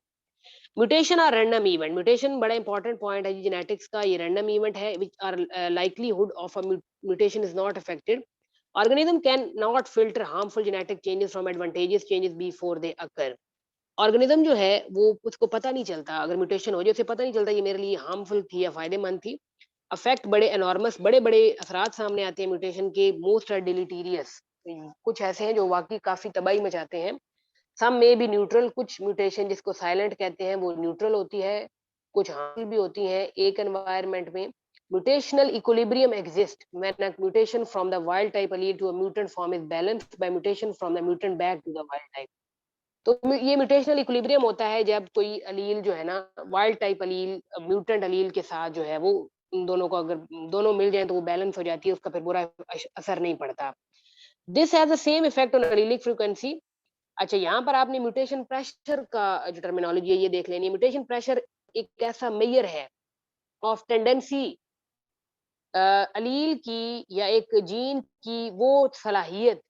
Mutation are random event, mutation बड़ा इंपॉर्टेंट पॉइंट है जी जेनेटिक्स का, ये रैंडम इवेंट है which are likelihood of a mutation is not affected. Organism can not filter harmful genetic changes from advantageous changes before they occur. Organism जो है वो उसको पता नहीं चलता, अगर म्यूटेशन हो जाए उसे पता नहीं चलता ये मेरे लिए हार्मफुल थी या फायदेमंद थी। अफेक्ट बड़े एनॉर्मस, बड़े-बड़े असरात सामने आते हैं म्यूटेशन के, मोस्ट आर डिलीटीरियस। कुछ ऐसे हैं जो वाक़ई काफ़ी तबाही मचाते हैं। सम में बी न्यूट्रल, कुछ म्यूटेशन जिसको साइलेंट कहते हैं वो न्यूट्रल होती है, कुछ हार्मफुल भी होती हैं एक एनवायरनमेंट में। Mutational equilibrium exist when a mutation from the wild type allele to a mutant form is balanced by mutation from the mutant back to the wild type. तो ये म्यूटेशनल इक्विलिब्रियम होता है जब कोई अलील जो है ना, वाइल्ड टाइप अलील mutant अलील के साथ जो है वो, इन दोनों को अगर दोनों मिल जाए तो वो बैलेंस हो जाती है, उसका फिर बुरा असर नहीं पड़ता। This has the same effect on allelic frequency. अच्छा, यहाँ पर आपने म्यूटेशन प्रेशर का जो टर्मिनोलॉजी है ये देख लेनी है। म्यूटेशन प्रेशर एक ऐसा मेजर है ऑफ टेंडेंसी, अलील की या एक जीन की वो सलाहियत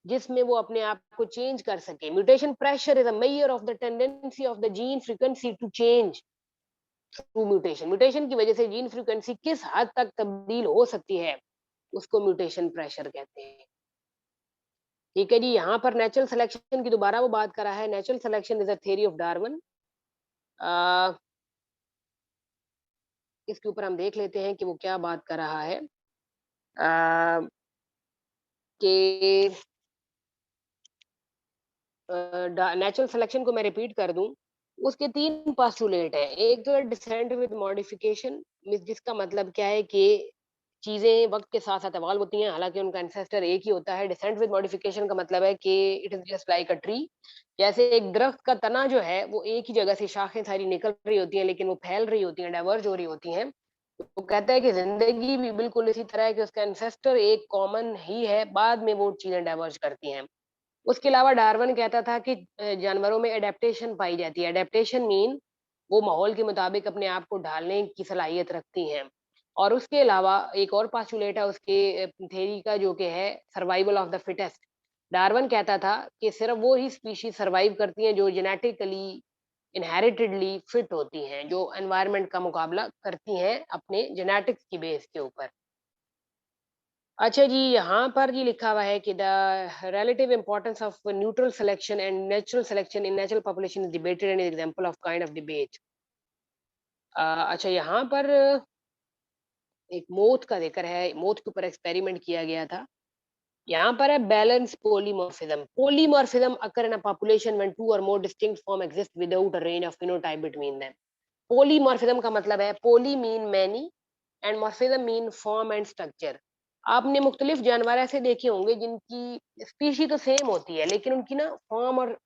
जिसमें वो अपने आप को चेंज कर सके। Mutation pressure is a measure of the tendency of the gene frequency to change through mutation. Mutation की वजह से जीन फ्रीक्वेंसी किस हद तक तब्दील हो सकती है, उसको म्यूटेशन प्रेशर कहते हैं। ठीक है जी, यहाँ पर नेचुरल सिलेक्शन की दोबारा वो बात कर रहा है। Natural selection is a theory of Darwin. इसके ऊपर हम देख लेते हैं कि वो क्या बात कर रहा है। अ, कि नेचुरल सिलेक्शन को मैं रिपीट कर दूं, उसके तीन पास्टुलेट है। एक तो है डिसेंट विद मॉडिफिकेशन, जिसका मतलब क्या है कि चीजें वक्त के साथ साथ इवॉल्व होती हैं, हालांकि उनका एंसेस्टर एक ही होता है। डिसेंट विद मॉडिफिकेशन का मतलब है कि it is just like a tree. जैसे एक दरख्त का तना जो है वो एक ही जगह से शाखें सारी निकल रही होती हैं, लेकिन वो फैल रही होती हैं, डाइवर्ज हो रही होती हैं। वो कहता है कि जिंदगी भी बिल्कुल इसी तरह है कि उसका एंसेस्टर एक कॉमन ही है, बाद में वो चीजें डाइवर्ज करती हैं। उसके अलावा डार्विन कहता था कि जानवरों में एडेप्टेशन पाई जाती है। एडेप्टेशन मीन वो माहौल के मुताबिक अपने आप को ढालने की सलाहियत रखती हैं। और उसके अलावा एक और पास्टुलेट है उसके थ्योरी का, जो कि है survival of the fittest. Darwin कहता था कि सिर्फ वो ही स्पीशीज सर्वाइव करती हैं जो जेनेटिकली इनहेरिटेडली फिट होती हैं, जो एनवायरनमेंट का मुकाबला करती हैं अपने जेनेटिक्स की बेस के ऊपर। अच्छा जी, यहाँ पर जी लिखा हुआ है कि the relative importance of neutral selection and natural selection in natural population is debated and example of kind of debate. अच्छा, यहाँ पर एक मोथ का जिक्र है। मोथ के ऊपर एक्सपेरिमेंट किया गया था। यहाँ पर है balance polymorphism. Polymorphism occur in a population when two और more distinct form exist without a range of phenotype between them. Polymorphism का मतलब है, poly mean many and morphism mean form and structure. आपने मुख्तलिफ जानवर ऐसे देखे होंगे जिनकी स्पीशी तो सेम होती है, लेकिन उनकी ना फॉर्म और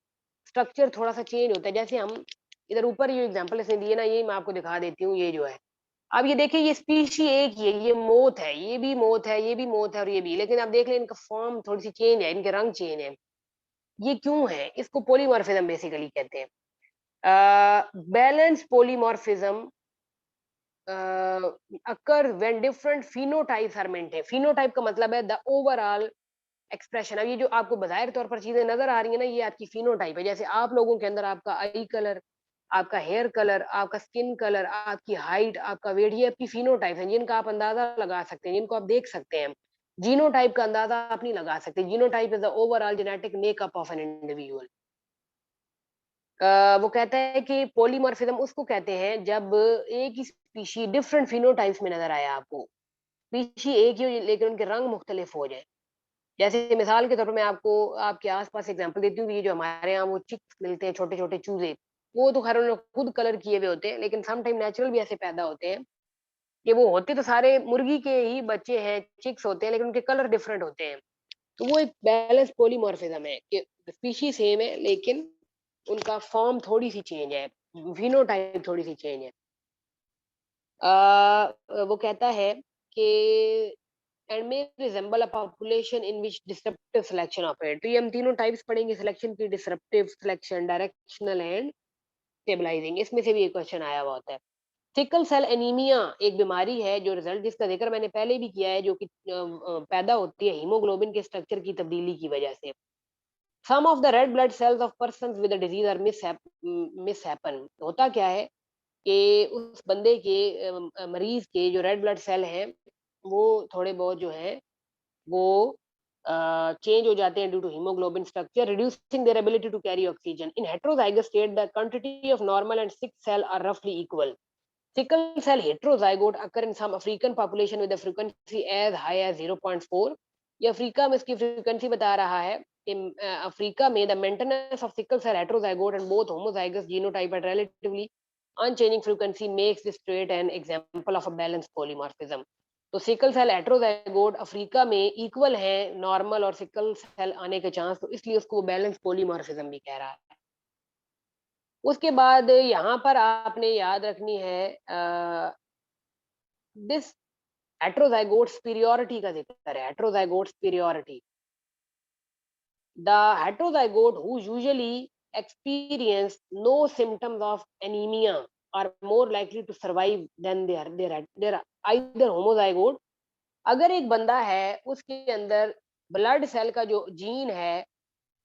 स्ट्रक्चर थोड़ा सा चेंज होता है। जैसे हम इधर ऊपर ये एग्जांपल इसने दिए ना, ये मैं आपको दिखा देती हूँ। ये जो है, अब ये देखिए, ये स्पीशी एक ही है, ये मोथ है, ये भी मोथ है, ये भी मोथ है और ये भी, लेकिन आप देख लें इनका फॉर्म थोड़ी सी चेंज है, इनके रंग चेंज है। ये क्यों है? इसको पोलीमॉर्फिज्म बेसिकली कहते हैं। Balance polymorphism occur when different phenotypes are maintained। phenotype का मतलब है द ओवरऑल एक्सप्रेशन। अब ये जो आपको बाहर तौर पर चीजें नजर आ रही है ना, ये आपकी फिनोटाइप है। जैसे आप लोगों के अंदर आपका आई कलर, आपका हेयर कलर, आपका स्किन कलर, आपकी हाइट, आपका वेट, ये आपकी फिनोटाइप है, जिनका आप अंदाजा लगा सकते हैं, जिनको आप देख सकते हैं। जीनोटाइप का अंदाजा आप नहीं लगा सकते। Genotype is the overall genetic makeup of an individual. वो कहता है कि पॉलीमॉर्फिज्म उसको कहते हैं जब एक ही स्पीशी डिफरेंट फिनोटाइप्स में नजर आया आपको। स्पीशी एक ही हो लेकिन उनके रंग मुख्तलिफ हो जाए। जैसे मिसाल के तौर पर मैं आपको आपके आस-पास एग्जांपल देती हूँ कि ये जो हमारे यहाँ वो चिक्स मिलते हैं, छोटे-छोटे चूजे, वो तो खैर उन्होंने खुद कलर किए हुए होते हैं, लेकिन सम टाइम नेचुरल भी ऐसे पैदा होते हैं कि वो होते तो सारे मुर्गी के ही बच्चे हैं, चिक्स होते हैं, लेकिन उनके कलर डिफरेंट होते हैं। तो वो एक बैलेंस पॉलीमॉर्फिज्म है कि स्पीशी सेम है, लेकिन उनका फॉर्म थोड़ी-सी चेंज है, फिनोटाइप थोड़ी-सी चेंज है। वो कहता है कि and may resemble a population in which disruptive selection operate. तो ये हम तीनों टाइप्स पढ़ेंगे सिलेक्शन की, disruptive selection, directional and stabilising. इसमें से भी एक क्वेश्चन आया हुआ होता है। सिकल सेल एनीमिया एक बीमारी है जो रिजल्ट जिसका जिक्र मैंने पहले भी किया है, जो कि पैदा होती है हीमोग्लोबिन के स्ट्रक्चर की तब्दीली की वजह से। Some of the red blood cells of persons with the disease are misshapen. होता क्या है कि उस बंदे के मरीज के जो रेड ब्लड सेल हैं, वो थोड़े बहुत जो है वो चेंज हो जाते हैं due to haemoglobin structure reducing their ability to carry oxygen. In heterozygous state the quantity of normal and sick cell are रफली equal. Sickle cell heterozygote occur in some African population with the frequency as high as 0.4। ये Africa में इसकी frequency बता रहा है कि Africa में the maintenance of sickle cell heterozygote and both homozygous genotype at relatively unchanging frequency makes this trait an example of a balanced polymorphism। तो sickle cell हेटेरोजाइगोट Africa में इक्वल है नॉर्मल और सिकल सेल आने के chance, तो इसलिए उसको balance polymorphism भी कह रहा है। उसके बाद यहाँ पर आपने याद रखनी है दिस हेटेरोजाइगोट superiority का जिक्र है। हेटेरोजाइगोट superiority, the heterozygote who usually experience no symptoms of anemia are more likely to survive than they are either homozygote. अगर एक बंदा है उसके अंदर ब्लड सेल का जो जीन है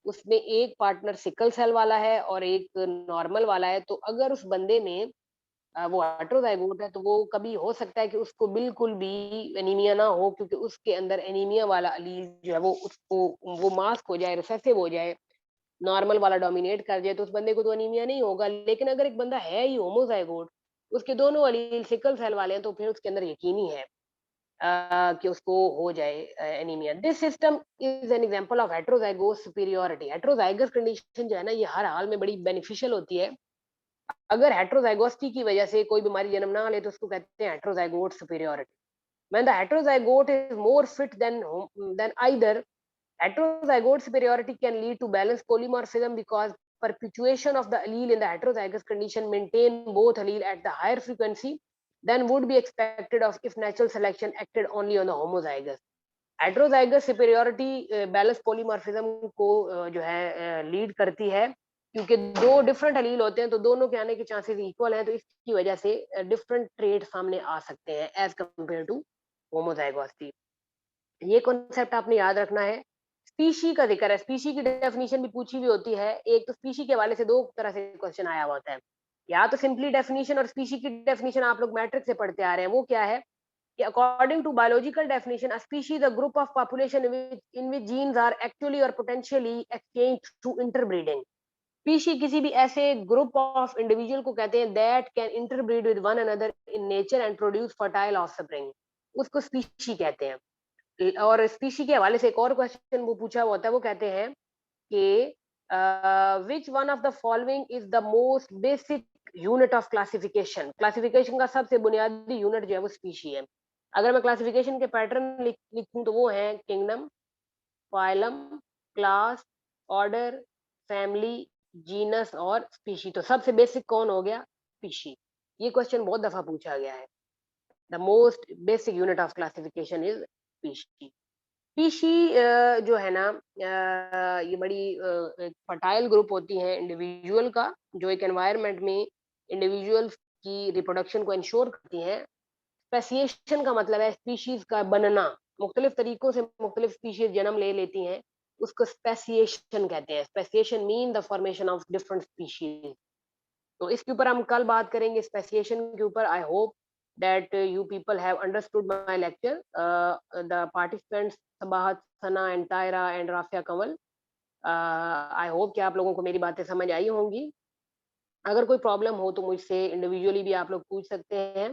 उसमें एक पार्टनर सिकल सेल वाला है और एक नॉर्मल वाला है, तो अगर उस बंदे में वो हेटेरोजाइगोट है तो वो कभी हो सकता है कि उसको बिल्कुल भी एनीमिया ना हो, क्योंकि उसके अंदर एनीमिया वाला अलील जो है वो उसको वो मास्क हो जाए, रिसेसिव हो जाए, नॉर्मल वाला डोमिनेट कर जाए, तो उस बंदे को तो एनीमिया नहीं होगा। लेकिन अगर एक बंदा है ही होमोजाइगोट, उसके दोनों अलील सिकल सेल वाले हैं, तो फिर उसके अंदर यकीनी है कि उसको हो जाए anaemia. This system is an example of heterozygous superiority. Heterozygous condition जो है ना, ये हर हाल में बड़ी बेनिफिशियल होती है। अगर हेटेरोजाइगोसिटी की वजह से कोई बीमारी जन्म ना ले तो उसको कहते हैं हेटेरोजाइगोट superiority. When the heterozygote is more fit than either, heterozygote superiority can lead to balanced polymorphism because perpetuation of the allele in the heterozygous condition maintain both allele at the higher frequency than would be expected of if natural selection acted only on the homozygous. Heterozygous superiority balance polymorphism को जो है lead करती है, क्योंकि दो different allele होते हैं तो दोनों के आने के चांसेस इक्वल हैं, तो इसकी वजह से डिफरेंट ट्रेड सामने आ सकते हैं एज कंपेयर टू होमोजाइगोसिटी। ये कॉन्सेप्ट आपने याद रखना है। स्पीशी का जिक्र है, स्पीशी की डेफिनेशन भी पूछी हुई होती है। एक तो स्पीशी के हवाले से दो तरह से क्वेश्चन आया हुआ होता है, या तो सिंपली डेफिनेशन, और स्पीशी की डेफिनेशन आप लोग मैट्रिक से पढ़ते आ रहे हैं। वो क्या है कि according to biological definition, a species is a group of population in which genes are actually or potentially exchanged through interbreeding. Species किसी भी ऐसे group of individual को कहते हैं that can interbreed with one another in nature and produce fertile offspring. उसको species कहते हैं। और species के हवाले से एक और क्वेश्चन वो पूछा हुआ होता है, वो कहते हैं कि which one of the following is the most basic unit of classification? Classification का सबसे बुनियादी यूनिट जो है वो स्पीशी है। अगर मैं क्लासिफिकेशन के पैटर्न लिखूं तो वो है kingdom, phylum, class, order, family, genus और स्पीशी। तो सबसे बेसिक कौन हो गया? स्पीशी। ये क्वेश्चन बहुत दफा पूछा गया है। The most basic unit of classification is species. Species जो है ना, ये बड़ी एक फर्टाइल ग्रुप होती है इंडिविजुअल का, जो एक एनवायरनमेंट में इंडिविजुअल की रिप्रोडक्शन को इंश्योर करती हैं। स्पेसिएशन का मतलब है स्पीशीज का बनना, मुख्तलिफ तरीकों से मुख्तलिफ स्पीशीज जन्म ले लेती हैं, उसको स्पेसिएशन कहते हैं। Speciation mean the formation of different species. तो इसके ऊपर हम कल बात करेंगे, स्पेसिएशन के ऊपर। I hope that you people have understood my lecture. The participants Sabahat, Sana and Tyra and Rafia Kamal. I hope कि आप लोगों को मेरी बातें समझ आई होंगी। अगर कोई प्रॉब्लम हो तो मुझसे इंडिविजुअली भी आप लोग पूछ सकते हैं।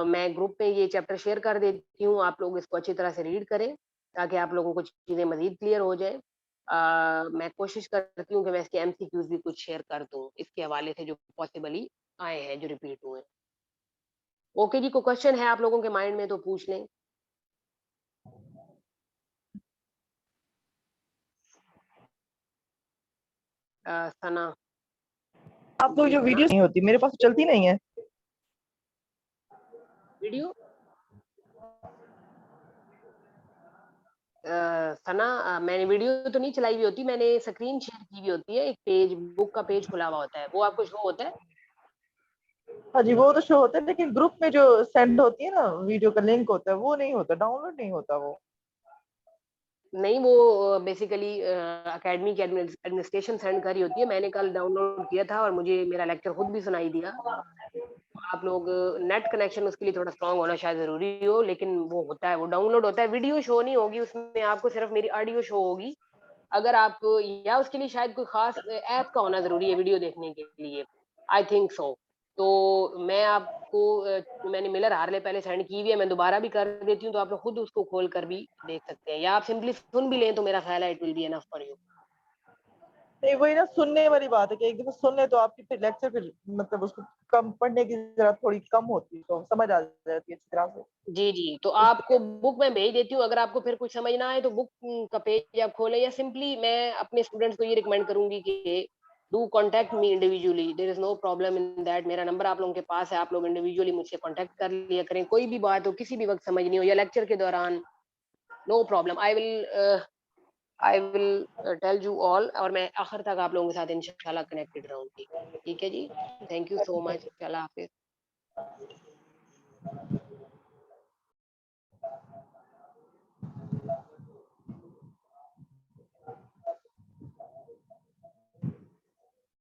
मैं ग्रुप में ये चैप्टर शेयर कर देती हूँ, आप लोग इसको अच्छी तरह से रीड करें ताकि आप लोगों को चीज़ें मज़ीद क्लियर हो जाए। मैं कोशिश करती हूँ कि मैं इसके एमसीक्यूज़ भी कुछ शेयर कर दूँ इसके हवाले से, जो पॉसिबली आए हैं, जो रिपीट हुए। ओके जी, कोई क्वेश्चन है आप लोगों के माइंड में तो पूछ लें। सना, आप लोग जो वीडियो नहीं होती मेरे पास चलती नहीं है वीडियो। सना, मैंने वीडियो तो नहीं चलाई हुई होती, मैंने स्क्रीन शेयर की हुई होती है। एक पेज, बुक का पेज खुला हुआ होता है, वो आपको शो होता है। हाँ जी, वो तो शो होता है, लेकिन ग्रुप में जो सेंड होती है ना वीडियो का लिंक होता है वो नहीं होता, डाउनलोड नहीं होता वो। नहीं, वो बेसिकली एकेडमी की एडमिनिस्ट्रेशन सेंड करी होती है। मैंने कल डाउनलोड किया था और मुझे मेरा लेक्चर खुद भी सुनाई दिया। आप लोग नेट कनेक्शन उसके लिए थोड़ा स्ट्रांग होना शायद जरूरी हो, लेकिन वो होता है, वो डाउनलोड होता है। वीडियो शो नहीं होगी उसमें, आपको सिर्फ मेरी ऑडियो शो होगी। अगर आप, या उसके लिए शायद कोई खास ऐप का होना जरूरी है वीडियो देखने के लिए, आई थिंक सो। तो मैं आपको मैंने मिलर हार्ले पहले सेंड की हुई है, मैं दोबारा भी कर देती हूँ, तो आप लोग खुद उसको खोल कर भी देख सकते हैं, या आप सिंपली सुन भी लें तो मेरा ख्याल है it will be enough for you. नहीं, वही ना सुनने वाली बात है कि एक दफा सुन ले तो आपकी फिर लेक्चर फिर मतलब उसको कम पढ़ने की जरूरत थोड़ी कम होती है, तो समझ आ जाती है अच्छी तरह से। जी जी, तो आपको बुक मैं भेज देती हूँ। अगर आपको फिर कुछ समझ ना आए तो बुक का पेज आप खोलें, या सिंपली मैं अपने स्टूडेंट्स को ये रिकमेंड करूंगी कि do contact me individually, there is no problem in that. मेरा नंबर आप लोगों के पास है, आप लोग इंडिविजुअली मुझसे कांटेक्ट कर लिया करें। कोई भी बात हो, किसी भी वक्त समझ नहीं हो, या लेक्चर के दौरान, no problem. I will I will tell you all, और मैं आखिर तक आप लोगों के साथ इंशाल्लाह कनेक्टेड रहूंगी। ठीक है जी, थैंक यू सो मच, अल्लाह हाफिज।